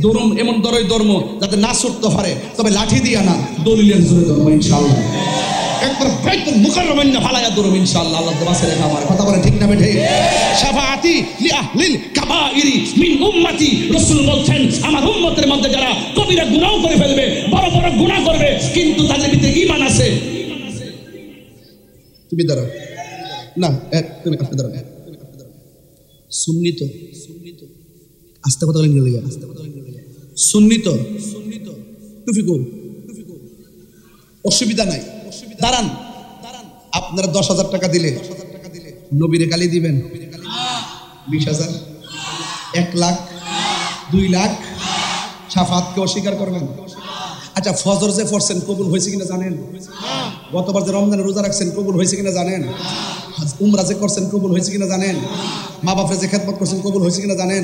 দৌড়ুম এমন ধর্ম যাতে না ছুটতে পারে তবে লাঠি দিয়া না দলিলের জোরে ধর্ম ইনশাআল্লাহ একবার বাইতুল মুকাররমের না ফালায়া দৌড়ুম ইনশাআল্লাহ আল্লাহ তোমার সাথে আমার কথা বলেন ঠিক না ঠিক শাফাআতি লি আহলিল কাবাইরি মিন উম্মতি রাসূল বলছেন আমার উম্মতের মধ্যে যারা কবিরা গুনাহ করে ফেলবে বড় বড় গুনাহ করবে কিন্তু তাদের ভিতরে ঈমান আছে তুমি দাঁড়াও না তুমি আপনি দাঁড়াও সুন্নি তো আস্তে কথা বলেন গেলে সুন্নি তো টুপি কো অসুবিধা নাই দাঁড়ান আপনারা 10,000 টাকা দিলে নবীরে গালি দিবেন 20,000 1 লাখ 2 লাখ শাফাতকে অস্বীকার করবেন আচ্ছা ফজর যে পড়ছেন কবুল হয়েছে কিনা জানেন গতবার যে রমজানে রোজা রাখছেন কবুল হয়েছে কিনা জানেন উমরা যে করছেন কবুল হয়েছে কিনা জানেন মা বাপরে যে খেদমত করছেন কবুল হয়েছে কিনা জানেন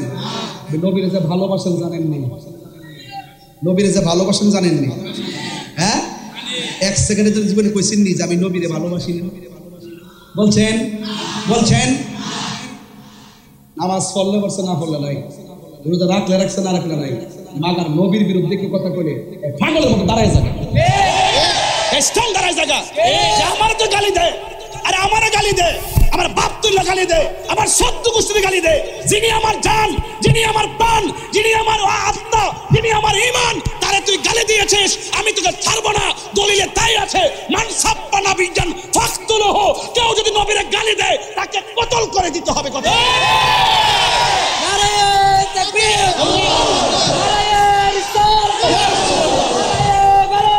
নবীরে যে ভালোবাসেন জানেননি নবীরে যে ভালোবাসেন জানেননি হ্যাঁ 1 সেকেন্ডের জীবনে কইছেন নি যে আমি নবীরে ভালোবাসি বলছেন নামাজ পড়লে পড়ছে না পড়লে নাই রোজা রাখলে রাখছে না রাখলে নাই মাগার নবীর বিরুদ্ধে কি কথা কইলে পাগলের মতো দাঁড়ায় জায়গা স্ট্রং দাঁড়ায় জায়গা যে আমার তো গালি দেয় আরে আমারে গালি দেয় আমার বাপ তুল্লা গালি দেয় আমার সত্য গোষ্ঠীর গালি দেয় যিনি আমার জান যিনি আমার প্রাণ যিনি আমার আত্মা যিনি আমার ঈমান তারে তুই গালি দিয়েছিস আমি তোকে ছাড়ব না দলিলে তাই আছে মান সাব্বানা বিজান ফাকতুলহু কেউ যদি নবীরে গালি দেয় তাকে কতল করে দিতে হবে কথা নারে তাকবীর নারে রিসালাত নারে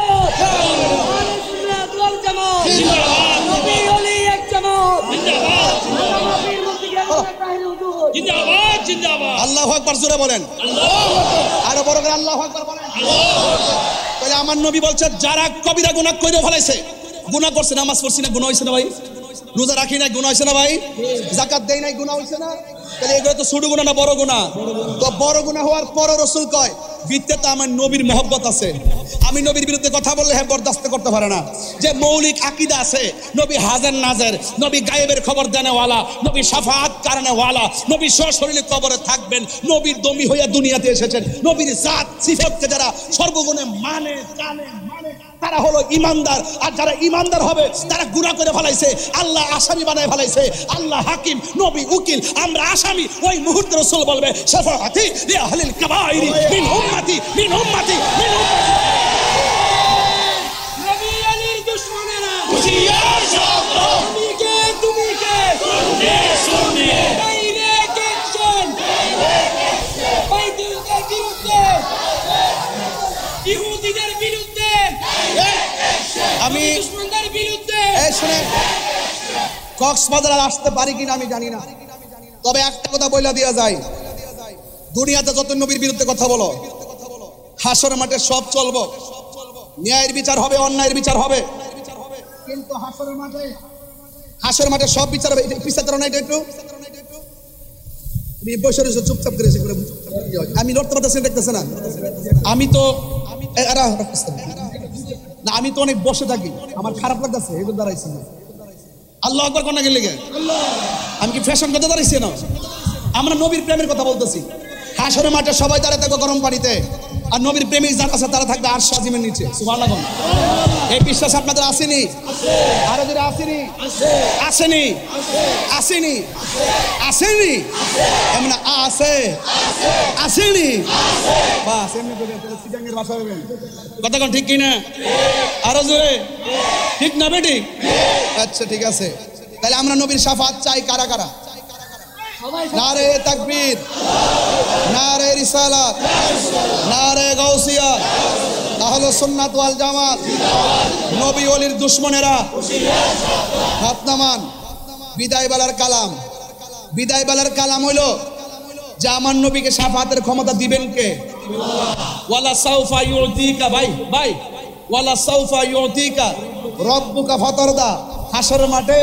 সুন্নাত ওয়াল জামাত জিন্দাবাদ নবী ওলি এক জামাত জিন্দাবাদ নবীর মুক্তি জ্ঞান তাহির হুজুর জিন্দাবাদ জিন্দাবাদ আল্লাহু আকবার জোরে বলেন আল্লাহু আকবার আরো বড় করে আল্লাহু আকবার বলেন আল্লাহু আকবার তাহলে আমার নবী বলছে যারা কবিরা গুনাহ কইরে ফেলাইছে গুনাহ করছে নামাজ পড়ছি না গুনাহ হইছে না ভাই রোজা রাখি না গুনাহ হইছে না ভাই যাকাত দেই নাই গুনাহ হইছে না তাহলে এগুলো তো ছোট গুনাহ না বড় গুনাহ তো বড় গুনাহ হওয়ার পরও রাসূল কয় ভিতরে আমার নবীর মহব্বত আছে আমি নবীর বিরুদ্ধে কথা বললে হ্যাঁ বরদাস্ত করতে পারে না যে মৌলিক আকীদা আছে নবী হাজার নাজের নবী গায়েবের খবর দেনেওয়ালা নবী শাফাআত কারণেওয়ালা নবী সশরীরে কবরে থাকবেন নবীর দমি হইয়া দুনিয়াতে এসেছেন নবীর জাত সিফাতকে যারা সর্বগুণে মানে জানে তারা হলো ইমানদার আর যারা ইমানদার হবে তারা গুনাহ করে ফেলাইছে আল্লাহ আসামি বানায় ফেলাইছে আল্লাহ হাকিম নবী উকিল আমরা আসামি ওই মুহূর্তে রাসূল বলবে শাফাআতি লি আহলিল কাবাইরি মিন উম্মতি নবী আলীর দুশমনেরা হুশিয়ার সাবধান তুমি কে শুনে ডাইরেক্ট অ্যাকশন বাইতুলের বিরুদ্ধে ইহুদিদের বিরুদ্ধে আমি দুশমনদের বিরুদ্ধে এই শুনেন কক্সবাজার আসতে পারি কিনা আমি জানি না তবে একটা কথা বইলা দিয়া যায় দুনিয়াতে যত নবীর বিরুদ্ধে কথা বলো হাসর মাঠে সব চলবো ন্যায়ের বিচার হবে অন্যায়ের বিচার হবে কিন্তু হাসর মাঠে সব বিচার হবে পিছাতে না এটা একটু বসে রয়েছে চুপচাপ করে আমি লড়তে পারতেছি দেখতেছে না আমি তো না আমি তো অনেক বসে থাকি আমার খারাপ লাগতেছে এগুলো দাঁড়াইছি না আল্লাহু আকবার কোন গেলে আমি কি ফ্যাশন কথা দাঁড়াইছি না আমরা নবীর প্রেমের কথা বলতেছি হাসরের মাঠে সবাই দাঁড়ায় থাকবে গরম পানিতে আর নবীর প্রেমিক যারা আছে তারা থাকবে আরশ আজিমের নিচে সুবহানাল্লাহ এই বিশ্বাস আপনাদের আসেনি আরো যদি আসেনি এমন আসেনি বাস এমনি করে সিটাঙ্গের ভাষা হবে কথা কোন ঠিক কিনা আরো জোরে ঠিক না বেটি আচ্ছা ঠিক আছে তাহলে আমরা নবীর শাফাত চাই কারা কারা নারে তাকবীর নারে রিসালাত নারে গাউসিয়া আহলে সুন্নাত ওয়াল জামাত নবী ওলির দুশমনেরা হাত নামান বিদায় বেলার কালাম হইলো যে আমার নবীকে শাফাতের ক্ষমতা দিবেন কে ওয়ালা সাউফা ইউতিকা ভাই ওয়ালা সাউফা ইউতিকা রব্বুকা ফাতারদা হাসর মাঠে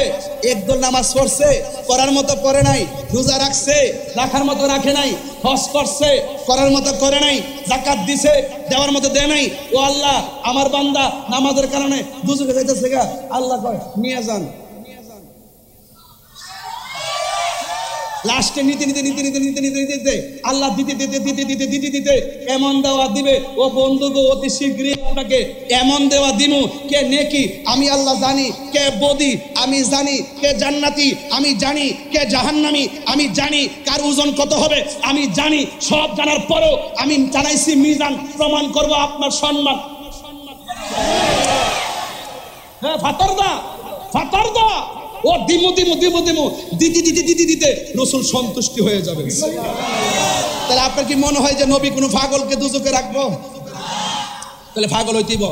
একদল নামাজ পড়ছে করার মতো করে নাই রোজা রাখছে রাখার মতো রাখে নাই হজ করছে করার মতো করে নাই যাকাত দিছে দেওয়ার মতো দেয় নাই ও আল্লাহ আমার বান্দা নামাজের কারণে দুজকে যাইতেছে গা আল্লাহ কয় নিয়ে যান লাস্টে নিতে আল্লাহ দিতে এমন দেওয়া দিবে ও বন্ধু গো অতি শীঘ্রই আপনাকে এমন দেওয়া দিমু কে নেকি আমি আল্লাহ জানি কে বদি আমি জানি কে জান্নাতি আমি জানি কে জাহান্নামী আমি জানি কার ওজন কত হবে আমি জানি সব জানার পরেও আমি জানাইছি মিজান প্রমাণ করব আপনার সম্মান হ্যাঁ ফাতারদা ও দিতে রাসূল সন্তুষ্টি হয়ে যাবে তাহলে আপনার কি মনে হয় যে নবী কোনো পাগলকে দুজকে রাখবো? তাহলে পাগল হইতেইব।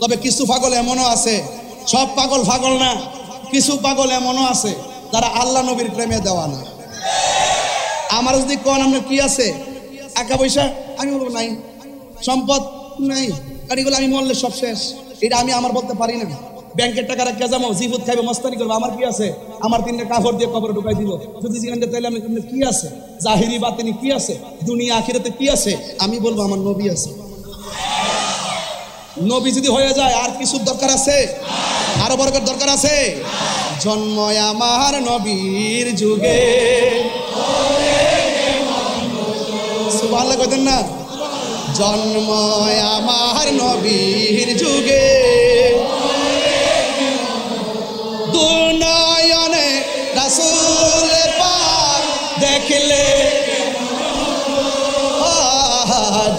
তবে কিছু পাগল এমনও আছে, সব পাগল পাগল না, কিছু পাগল এমনও আছে যারা আল্লাহ নবীর প্রেমে দেওয়া না। আমার যদি কোন আপনার কি আছে, টাকা পয়সা, আমি বলবো নাই, সম্পদ নাই, কারণ এগুলো আমি মরলে সব শেষ, এটা আমি আমার বলতে পারি না। ব্যাংকের টাকা রাখতে যাবো, জিভুত খাইবো, মস্তানি করবো, আমার কি আছে? আমার 3টা কাপড় দিয়ে কবরে ঢুকাই দিব। যদি জিজ্ঞাসা তাইলে আমি কি আছে, জাহিরি বাতিনি কি আছে, দুনিয়া আখিরাতে কি আছে, আমি বলবো আমার নবী আছে। নবী যদি হয়ে যায় আর কিছুর দরকার আছে? আরো বরকত দরকার আছে? জন্ম আমার নবীর যুগে, সুবহানাল্লাহ কইতেন না? জন্ম আমার নবীর যুগে, দুনয়নে রাসূল পাক দেখলে,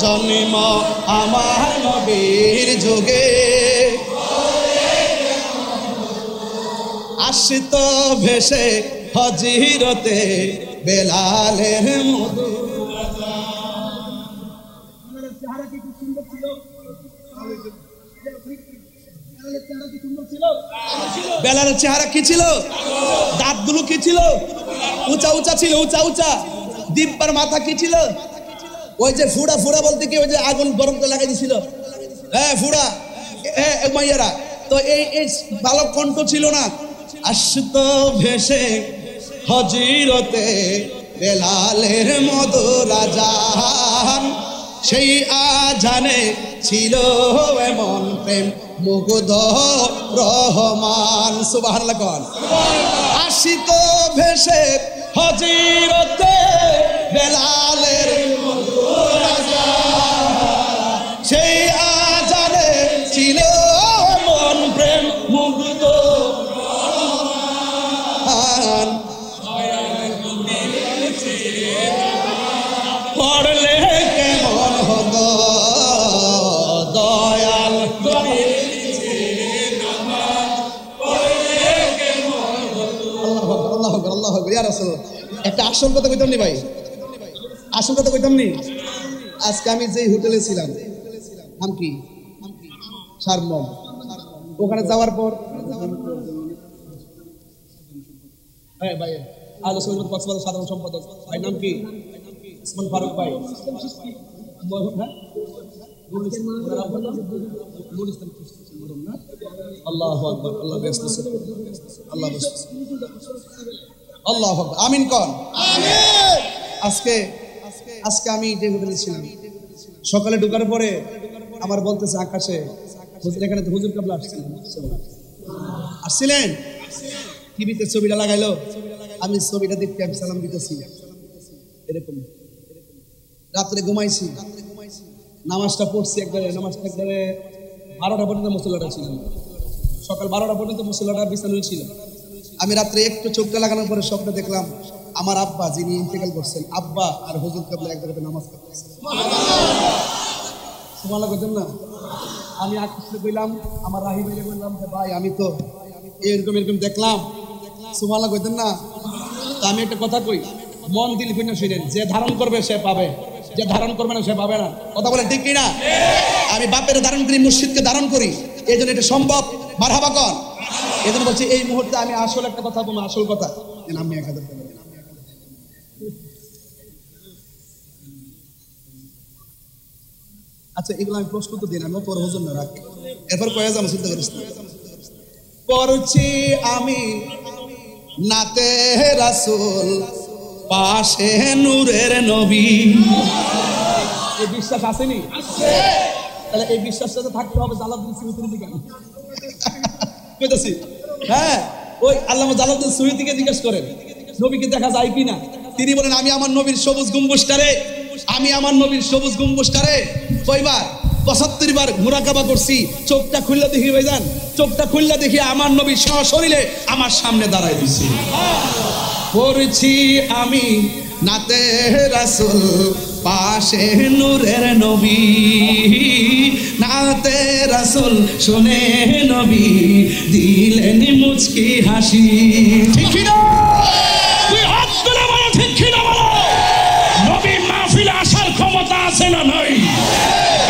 জন্ম আমার নবীর যুগে, আসিত ভেসে হজিরতে বেলালের মধু। বেলালের চেহারা কি ছিল? দাঁতগুলো কি ছিল? উঁচা উঁচা ছিল, উঁচা উঁচা। দিব্যার মাথা কি ছিল? ওই যে ফুড়া ফুড়া বলতে কি, ওই যে আগুন গরম করে লাগাই দিছিল, হ্যাঁ ফুড়া, মাইয়ারা তো এই ভালো কণ্ঠ ছিল না। আসত ভেসে হজিরতে বেলালের মধুর আজান, সেই আজানে ছিল এমন প্রেম মুগ্ধ রহমান। সুবহানাল্লাহ কোন? আসিত ভেসে হজিরতে বেলালের মধুর আজান, সেই আজানে ছিল এমন প্রেম মুগ্ধ রহমান। পড়লে কেমন হতো দয়াল, একটা আসল কথা কইতাম নি ভাই, আসল কথা কইতাম নি। আজকে আমি যে হোটেলে ছিলাম, নাম কি, সারমম, ওখানে যাওয়ার পর ভাই আলোচনা কক্সবাজার সাধারণ সম্পাদক ভাই নাম কি, ওসমান ফারুক ভাই, আল্লাহু আকবার, আল্লাহ ব্যস্ত, আল্লাহ ব্যস্ত, আল্লাহু আকবার, আমিন কোন? আমিন। আজকে আমি যে হোটেলে ছিলাম, সকালে ঢোকার পরে আমার বলতেছে আকাশে, হুজুর এখানে তো হুজুর কাবলা আসছিলেন, টিভিতে ছবিটা লাগাইলো, আমি ছবিটা দেখতে আমি সালাম দিতেছি, এরকম রাত্রে ঘুমাইছি, নামাজটা পড়ছি একবারে, নামাজটা একবারে 12টা পর্যন্ত মুসল্লাটা ছিল, সকাল 12টা পর্যন্ত মুসল্লাটা বিছানোই ছিল। আমি রাত্রে একটু চোখটা লাগানোর পরে স্বপ্ন দেখলাম আমার আব্বা যিনি ইন্তেকাল করছেন, আব্বা আর হুজুর কাবলা এক জায়গাতে নামাজ পড়তেছে। সুবহানাল্লাহ কইতেন না? আমি আকাশে কইলাম, আমার রাহি ভাইকে বললাম যে ভাই আমি তো এরকম এরকম দেখলাম। সুবহানাল্লাহ কইতেন না? তা আমি একটা কথা কই, মন দিল কইনা শুনেন, যে ধারণ করবে সে পাবে, যে ধারণ করবে না সে পাবে না। কথা বলেন ঠিক কিনা? আমি বাপের ধারণ করি, মুর্শিদকে ধারণ করি, এই জন্য এটা সম্ভব। মারহাবা কর। এই জন্য বলছি এই মুহূর্তে আমি আসল একটা কথা বলবো, আসল কথা। আমি 1000 টাকা, আচ্ছা এগুলো আমি প্রশ্ন তো দিন, আমি পর হুজুর না রাখি, এরপর কয়ে যাবো, চিন্তা করিস না। পড়ছি আমি নাতে রাসূল, পাশে নূরের নবী। এই বিশ্বাস আসেনি? তাহলে এই বিশ্বাসটা তো থাকতে হবে জালালউদ্দিন সুয়ুতির দিকে। কইতাছি হ্যাঁ, ওই আল্লামা জালালউদ্দিন সুয়ুতিকে জিজ্ঞেস করেন নবীকে দেখা যায় কিনা। তিনি বলেন আমি আমার নবীর সবুজ গম্বুজটারে, আমি আমার নবীর সবুজ গম্বুজটারে কয়বার 75 বার মুরাকাবা করছি। চোখটা খুললা দেখি ভাইজান, চোখটা খুললা দেখি আমার নবী সশরীরে আমার সামনে দাঁড়ায় দিছি। পড়ছি আমি নাতে রাসূল, পাশে নূরের নবী, নাতে রাসূল শুনে নবী দিলেন মুচকি হাসি। ঠিক না? তুই হাত তুলে বলো ঠিক না বলো। নবী মাহফিলে আছে না নাই?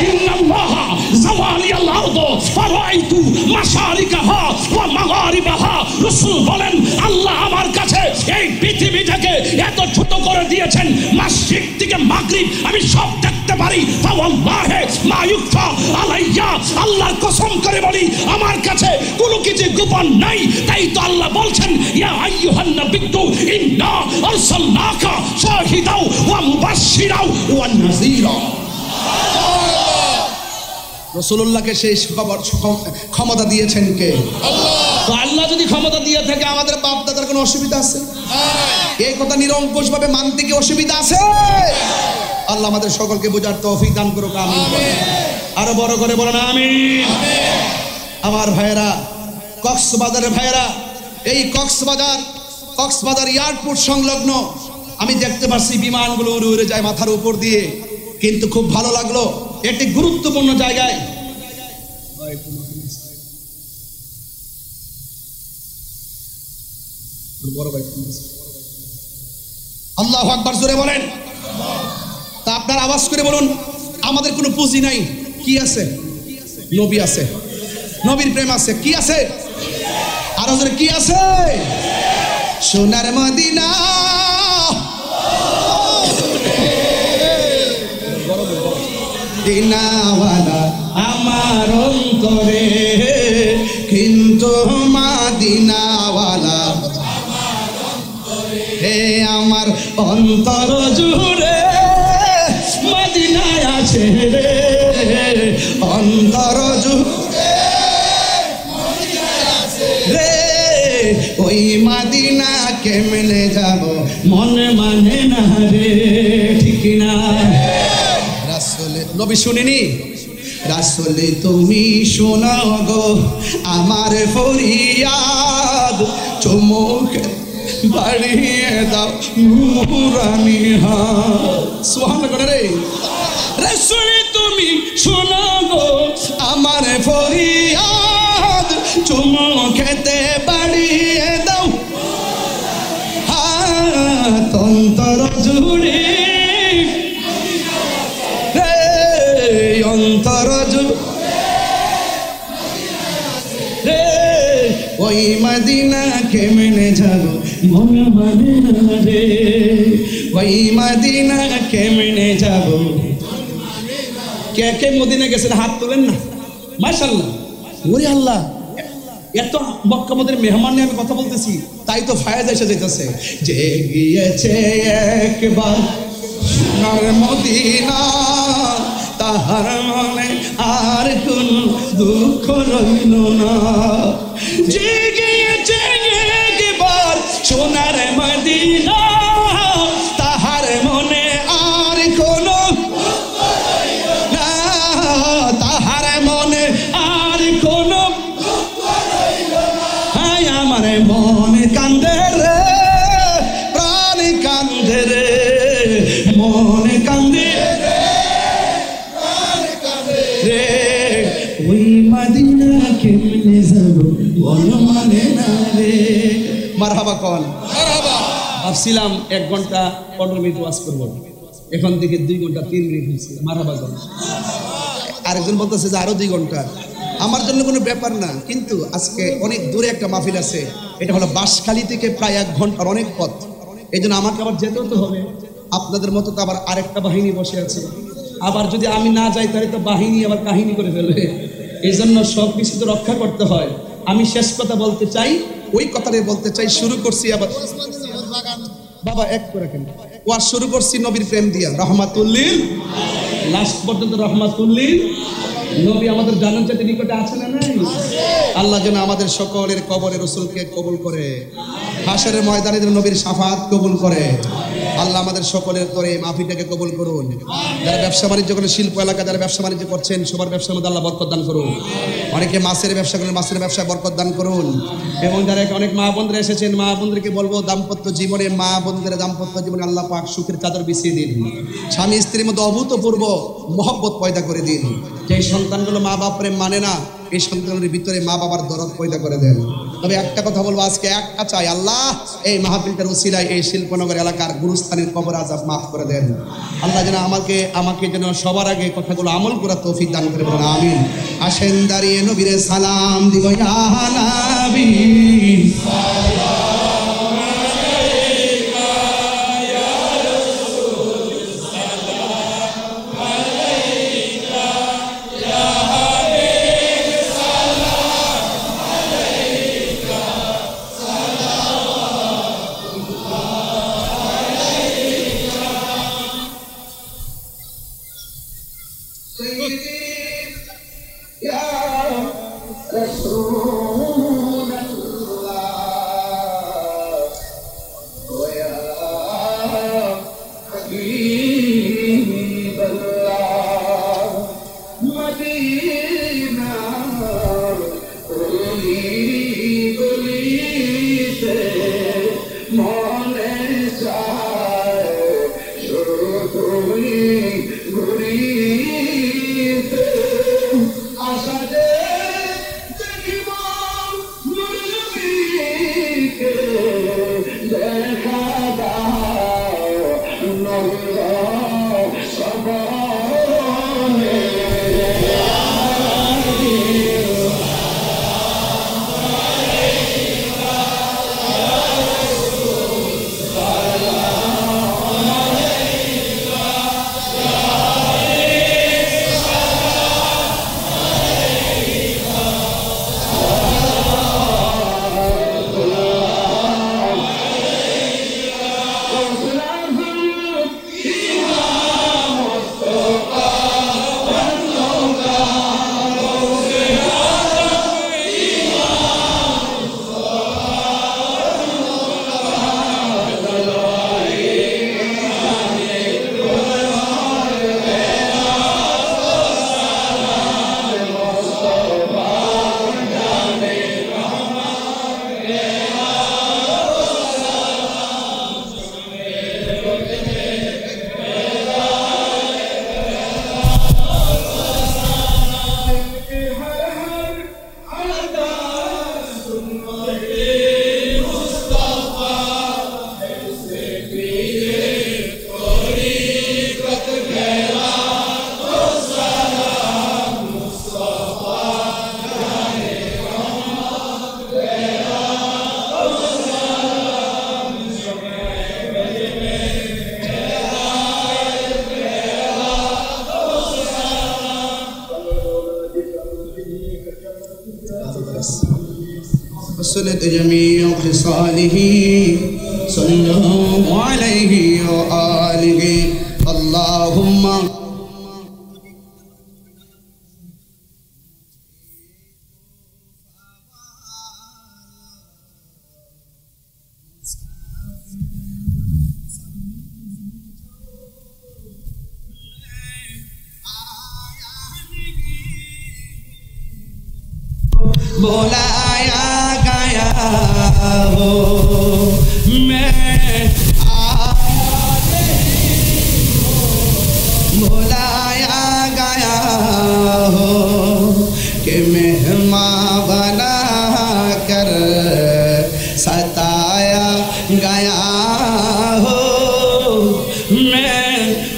ইন্নাল্লাহা যাওয়ালিয়াল আরদ ফারাইতু মাশারিকাহা ওয়া মাগারিবাহা। রাসূল বলেন আল্লাহ আমার কাছে এই পৃথিবীটাকে এত ছোট করে দিয়েছেন, মাশরিক থেকে মাগরিব আমি সব দেখতে পারি। ফাওয়াল্লাহি মা ইউফা আলাইয়া, আল্লাহর কসম করে বলি আমার কাছে কোনো কিছু গোপন নাই। তাই তো আল্লাহ বলছেন ইয়া আইয়ুহান নাবিয়্যু ইন্না আরসালনাকা শাহিদাও ওয়া মুবাশশিরাও ওয়া নাযীরা। রাসূলুল্লাহকে সেই ক্ষমতা দিয়েছেন কে? তো আল্লাহ যদি ক্ষমতা দিয়ে থাকে আমাদের বাপ দাদার কোনো অসুবিধা আছে? এই কথা নিরঙ্কুশ ভাবে মানতে কি অসুবিধা আছে? আল্লাহ আমাদের সকলকে বোঝার তৌফিক দান করুক, আমিন। আরো বড় করে বলেন আমিন। আমার ভাইয়েরা, কক্সবাজারের ভাইয়েরা, এই কক্সবাজার এয়ারপোর্ট সংলগ্ন আমি দেখতে পাচ্ছি বিমানগুলো উড়ে উড়ে যায় মাথার উপর দিয়ে, কিন্তু খুব ভালো লাগলো। একটি গুরুত্বপূর্ণ জায়গায় আল্লাহু আকবার জোরে বলেন। তা আপনার আওয়াজ করে বলুন, আমাদের কোনো পুঁজি নাই, কি আছে? নবী আছে, নবীর প্রেম আছে, কি আছে? আরো জোরে কি আছে? সোনার মদিনা, দিনাওয়ালা আমার অন্তরে, কিন্তু মাদিনাওয়ালা হে আমার অন্তর জুড়ে মদিনায় আছে রে, অন্তর জুড়ে রে, ওই মদিনা কেমনে যাব মনে মানে না রে, ঠিক না? রাসূলে নবী শুনিনি? রাসূলে তুমি শোনাও গো আমার ফরিয়াদ, চুমুক বাড়িয়ে দাও নূরানি হাত। সুবহানাল্লাহ রে। রাসূলে তুমি শোনাও গো আমার ফরিয়াদ, চুমুকেতে বাড়িয়ে দাও হাত, অন্তর জুড়ে অন্তর রে, ওই মদিনা কেমনে যাব মনে মানে না রে, ওই মদিনা কেমনে যাব। কে কে মদিনা গেছেন হাত তোলেন না? মাশাআল্লাহ। ওরে আল্লাহ, এত মক্কা মদিনার মেহমান নিয়ে আমি কথা বলতেছি, তাই তো ফায়াজ এসে যাইতেছে। যে গিয়েছে একবার সোনার মদিনা, তাহার মনে আর কোন দুঃখ রইল না। যে গিয়েছে একবার সোনার মদিনা, তাহার মনে আর কোন দুঃখ রইল না, তাহার মনে আর কোন দুঃখ রইল না। হায় আমার মন কান্দে রে, প্রাণ কান্দে রে, মন কান্দে রে, ওই মদিনা কেমনে যাব বল মানে না রে। মারহাবা কোন মারহাবা। ভাবছিলাম 1 ঘন্টা 15 মিনিট ওয়াজ করব, এখন থেকে 2 ঘন্টা 3 মিনিট হয়েছে। মারহাবা কোন। আরেকজন বলতেছে যে আরো 2 ঘন্টা। আমার জন্য কোনো ব্যাপার না, কিন্তু আজকে অনেক দূরে একটা মাহফিল আছে, এটা হলো বাঁশখালী থেকে প্রায় 1 ঘন্টার অনেক পথ। এই জন্য আমাকে আবার যেতেও তো হবে। আপনাদের মতো তো আবার আরেকটা বাহিনী বসে আছে, আবার যদি আমি না যাই তাহলে তো বাহিনী আবার কাহিনী করে ফেলবে। এই জন্য সব কিছু তো রক্ষা করতে হয়। আমি শেষ কথা বলতে চাই, ওই কথাটাই বলতে চাই। শুরু করছি আবার বাবা এক করে কেন ওয়াজ শুরু করছি নবীর প্রেম দিয়া, রহমাতুল্লিল, লাস্ট পর্যন্ত রহমাতুল্লিল। নবী আমাদের জানার চাইতে নিকটে আছে না নাই? আল্লাহ যেন আমাদের সকলের কবরে রাসূলকে কবুল করে, হাশরের ময়দানে যেন নবীর শাফাত কবুল করে। আল্লাহ আমাদের সকলের করে মাহফিলটাকে কবুল করুন। যারা ব্যবসা বাণিজ্য করেন, শিল্প এলাকা যারা ব্যবসা বাণিজ্য করছেন, সবার ব্যবসার মধ্যে আল্লাহ বরকত দান করুন। অনেকে মাছের ব্যবসা করেন, মাছের ব্যবসায় বরকত দান করুন। এবং যারা অনেক মা বোনরা এসেছেন, মা বোনদেরকে বলবো দাম্পত্য জীবনে, মা বোনদের দাম্পত্য জীবনে আল্লাহ পাক সুখের চাদর বিছিয়ে দিন। স্বামী স্ত্রীর মধ্যে অভূতপূর্ব মহব্বত পয়দা করে দিন। যে সন্তানগুলো মা বাপ প্রেম মানে না, এই সন্তানের ভিতরে মা বাবার দরদ পয়দা করে দেন। তবে একটা কথা বলবো, আজকে একটা চাই, আল্লাহ এই মাহফিলটার উসিলায় এই শিল্পনগর এলাকার গুরুস্থানের কবর আযাব মাফ করে দেন। আল্লাহ যেন আমাকে যেন সবার আগে কথাগুলো আমল করার তৌফিক দান করে বলেন আমিন। আসেন দাঁড়িয়ে নবীরে সালাম দিব, ইয়া নবী وسنة جميع خصاله صلى الله عليه وآله اللهم बुलाया गया हो मैं बुलाया गया हो कि मेहमान बना कर सताया गया हो मैं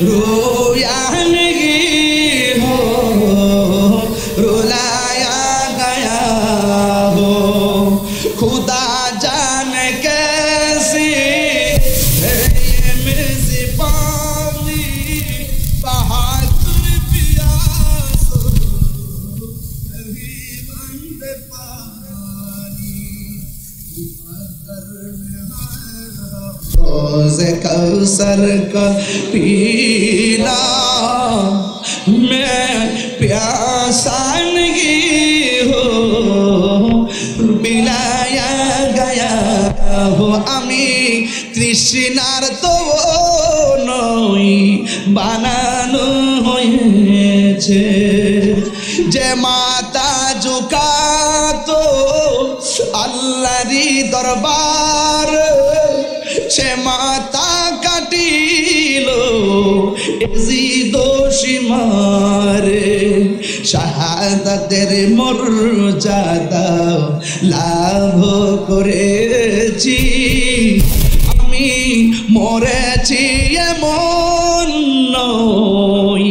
रोया नहीं हो रुलाया गया हो खुदा जाने कैसी है ये मेरी पानी बहादुर प्यास कभी बंद पानी रोज़े कौसर का पीना मैं प्यासा नहीं हो पिलाया गया हो আমি তৃষ্ণার তো নই বানানো হয়েছে যে মাতা ঝুঁকাতো আল্লাহরই দরবার সে মাতা কাটিল এজি দোষী মারে শাহাদাতের মর্যাদা লাভ করেছি আমি মরেছি এমন নয়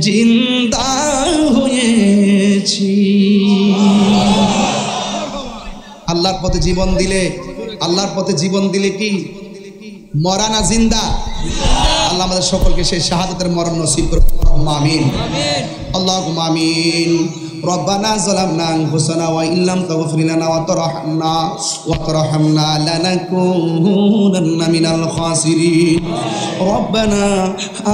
জিন্দা হয়েছি আল্লাহর পথে জীবন দিলে আল্লাহর পথে জীবন দিলে কি মরা না জিন্দা আল্লাহ আমাদের সকলকে সেই শাহাদাতের মরণ নসিব করুন আমিন আল্লাহুম্মা আমিন ربنا ظلمنا أنفسنا وإن لم تغفر لنا وترحمنا لنكونن من الخاسرين ربنا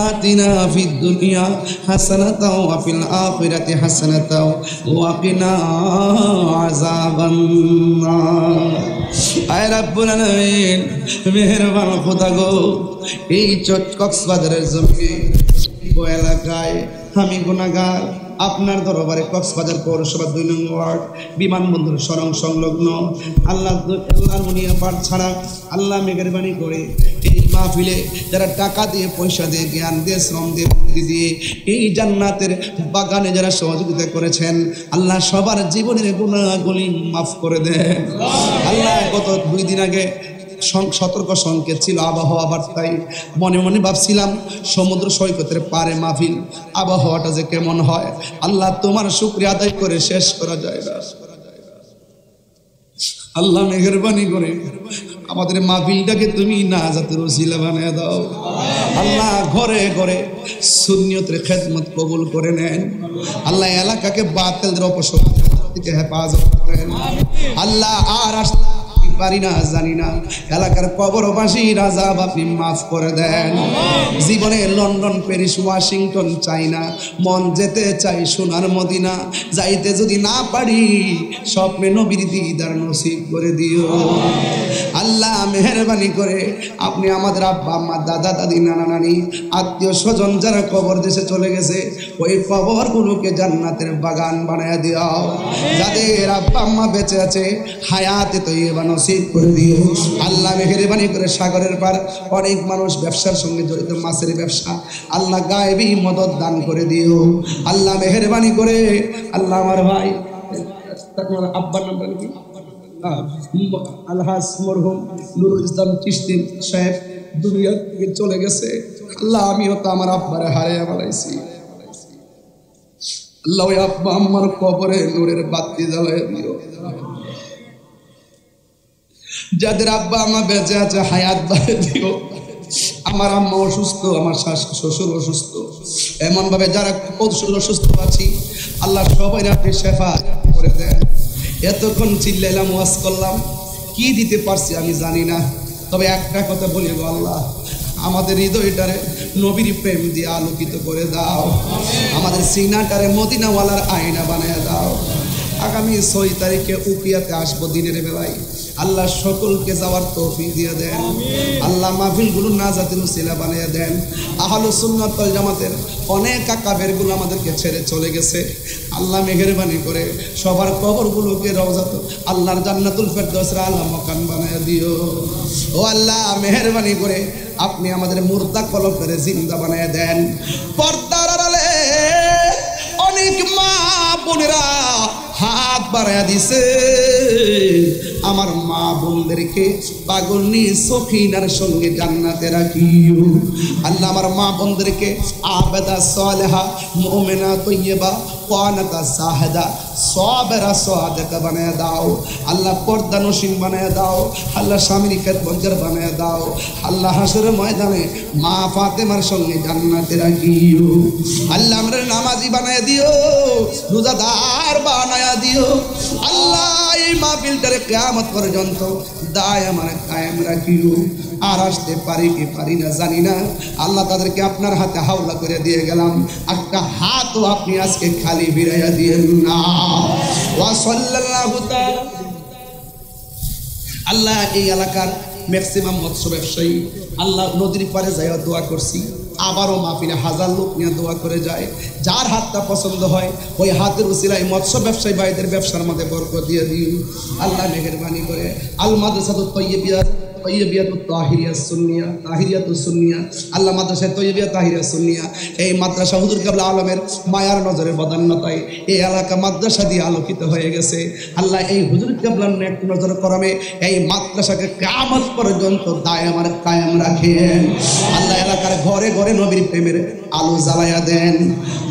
آتنا في الدنيا حسنة وفي الآخرة حسنة وقنا عذاب النار আয় রব্বুল আলামিন মেহেরবান খোদা গো এই কক্সবাজারের জমিনে এলাকায় আমি গুনাহগার আপনার দরবারে কক্সবাজার পৌরসভা 2 নং ওয়ার্ড বিমানবন্দর সরং সংলগ্ন আল্লাহর মুনিয়া পাঠ ছাড়া আল্লাহ মেহেরবানি করে এই মাহফিলে যারা টাকা দিয়ে পয়সা দিয়ে জ্ঞান দিয়ে শ্রম দিয়ে বুদ্ধি দিয়ে এই জান্নাতের বাগানে যারা সহযোগিতা করেছেন আল্লাহ সবার জীবনের গুনাহগুলি মাফ করে দেন আল্লাহ গত 2 দিন আগে সতর্ক সংকেত ছিল আবহাওয়া বার্তায় মনে মনে ভাবছিলাম সমুদ্র সৈকতের পারে মাহফিল আবহাওয়াটা যে কেমন হয় আল্লাহ তোমার শুকরিয়া আদায় করে শেষ করা যায় না আল্লাহ মেহেরবানি করে আমাদের মাহফিলটাকে তুমি নাজাতের ওসিলা বানিয়ে দাও আল্লাহ ঘরে ঘরে সুন্নিয়তের খেদমত কবুল করে নেন আল্লাহ এলাকাকে বাতিলের অপশক্তি থেকে হেফাজত করেন আল্লাহ আর পারি না জানি না এলাকার কবরবাসী রাজাব আপনি মাফ করে দেন জীবনে লন্ডন প্যারিস ওয়াশিংটন চাই না মন যেতে চাই সোনার মদিনা যাইতে যদি না পারি স্বপ্নে নবীর দিদার নসিব করে দিও আল্লাহ মেহেরবানি করে আপনি আমাদের আব্বা আম্মা দাদা দাদি নানা নানি আত্মীয় স্বজন যারা কবর দেশে চলে গেছে ওই কবরগুলোকে জান্নাতের বাগান বানায় দিও যাদের আব্বা আম্মা বেঁচে আছে হায়াতে তৈয়বা নসিব করে দিও আল্লাহ মেহেরবানি করে সাগরের পার অনেক মানুষ ব্যবসার সঙ্গে জড়িত মাছের ব্যবসা আল্লাহ গায়েবী মদত দান করে দিও আল্লাহ মেহেরবানি করে আল্লাহ আমার ভাই আব্বার নামটা কি আলহাজ মরহুম নুরুল ইসলাম চিশতি সাহেব দুনিয়া থেকে চলে গেছে আল্লাহ আমিও তো আমার আব্বারে হারিয়ে ফেলাইছি আল্লাহ ওই আব্বা আম্মার কবরে নূরের বাতি জ্বালায় দিও যাদের আব্বা আম্মা বেঁচে আছে হায়াত বাড়িয়ে দিও আমার আম্মা অসুস্থ আমার শ্বশুর অসুস্থ এমন ভাবে যারা অসুস্থ আছি আল্লাহ সবাই আপনি শেফা করে দেন এতক্ষণ চিল্লাইলাম ওয়াজ করলাম কি দিতে পারছি আমি জানি না তবে একটা কথা বলি গো আল্লাহ আমাদের হৃদয়টারে নবীর প্রেম দিয়ে আলোকিত করে দাও আমাদের সিনাটারে মদিনাওয়ালার আয়না বানিয়ে দাও আগামী 6 তারিখে উকিয়াতে আসবো দিনের বেলায় আল্লাহ সকলকে যাওয়ার তৌফিক দিয়ে দেন আল্লাহ মাহফিলগুলো নাজাতের উসিলা বানিয়ে দেন আহলুস সুন্নাত ওয়াল জামাতের অনেক আকাবেরগুলো আমাদেরকে ছেড়ে চলে গেছে আল্লাহ মেহেরবানি করে সবার কবরগুলোকে রওজাত আল্লাহর জান্নাতুল ফেরদৌসের আলা মাকান বানিয়ে দিও ও আল্লাহ মেহেরবানি করে আপনি আমাদের মুর্দা কলবটারে জিন্দা বানিয়ে দেন পর্দার আড়ালে অনেক মা বোনেরা হাত বাড়ায়া দিছে আমার মা বোনদেরকে পাগলনি সখিনার সঙ্গে জান্নাতে রাখিও আল্লাহ আমার মা বোনদেরকে আবেদা সালেহা মুমিনা তৈয়বা কানাতা সাহেদা সাবেরা সাদিকা বানায়া দাও আল্লাহ পর্দা নশীন বানায়া দাও আল্লাহ স্বামীর খেদমতগার বানায়া দাও আল্লাহ হাসরের ময়দানে মা ফাতেমার সঙ্গে জান্নাতে রাখিও আল্লাহ আমরা নামাজি বানায়া দিও রোজাদার বানায়া দিও আল্লাহ এই মাহফিলটারে কিয়ামত পর্যন্ত দায়ামান কায়েম রাখিও আর আসতে পারি কি পারি না জানি না আল্লাহ তাদেরকে আপনার হাতে হাওলা করে দিয়ে গেলাম একটা হাতও আপনি আজকে খালি ফিরাইয়া দিয়েন না ওয়া সাল্লাল্লাহু তাআলা আল্লাহ এই এলাকার ম্যাক্সিমাম মৎস্য ব্যবসায়ী আল্লাহ নদীর পারে যায় দোয়া করছি আবারও মাহফিলে 1000 লোক নিয়ে দোয়া করে যায় যার হাতটা পছন্দ হয় ওই হাতের উসিলায় মৎস্য ব্যবসায়ী ভাইদের ব্যবসার মধ্যে বরকত দিয়ে দিন আল্লাহ মেহেরবানি করে আল মাদ্রাসাতুত তাইয়্যিবা তৈয়বিয়াতুত তাহিরিয়া সুন্নিয়া, তাহিরিয়াতুস সুন্নিয়া, আল্লাহ মাদ্রাসা তৈয়বিয়া তাহিরিয়া সুন্নিয়া, এই মাদ্রাসা হুজুর কেবলা আলমের মায়ার নজরে বদান্যতায় এই এলাকা মাদ্রাসা দিয়ে আলোকিত হয়ে গেছে। আল্লাহ এই হুজুর কেবলার নেক নজর করমে এই মাদ্রাসাকে কিয়ামত পর্যন্ত দায়াম কায়েম রাখেন। আল্লাহ এলাকার ঘরে ঘরে নবীর প্রেমের আলো জ্বালায়া দেন,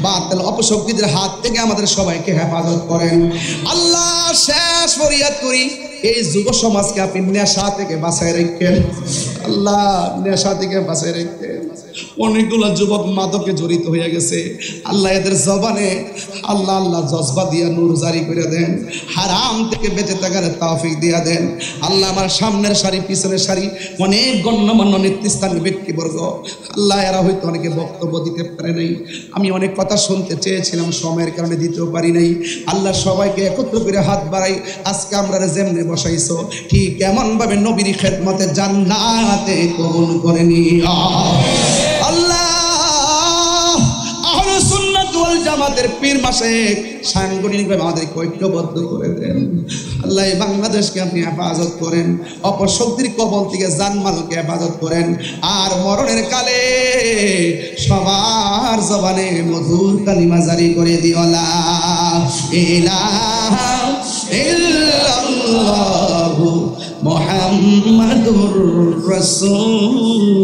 বাতিল অপশক্তিদের হাত থেকে আমাদের সবাইকে হেফাজত করেন। আল্লাহ শেষ ফরিয়াদ করি, এই যুব সমাজকে আপনি নেশা থেকে বাঁচায় রাখেন। আল্লাহ নেশা থেকে বাঁচায় রাখেন। অনেকগুলো যুবক মাদকে জড়িত হয়ে গেছে। আল্লাহ এদের জবানে আল্লাহ আল্লাহ জজবা দিয়া নূর জারি করে দেন, হারাম থেকে বেঁচে থাকার তৌফিক দিয়া দেন। আল্লাহ আমার সামনের সারি পিছনের সারি অনেক গণ্যমান্য নেতৃস্থানীয় ব্যক্তিবর্গ, আল্লাহ এরা হয়তো অনেকে বক্তব্য দিতে পারে নাই, আমি অনেক কথা শুনতে চেয়েছিলাম, সময়ের কারণে দিতেও পারি নাই। আল্লাহ সবাইকে একত্র করে হাত বাড়াই, আজকে আমরা যেমনে বসাইছো ঠিক এমন ভাবে নবীর খেদমতে জান্নাতে কবুল করে নিও। আল্লাহ আহলে সুন্নাত ওয়াল জামাতের পীর মাশায়েখ সাংগঠনিকভাবে আমাদেরকে ঐক্যবদ্ধ করে দেন। আল্লাহ এই বাংলাদেশকে আপনি হেফাজত করেন, অপশক্তির কবল থেকে জানমালকে হেফাজত করেন, আর মরণের কালে সবার জবানে মধুর কালিমা জারি করে দিও লা ইলাহা ইল্লাল্লাহু মুহাম্মাদুর রাসূলুল্লাহ।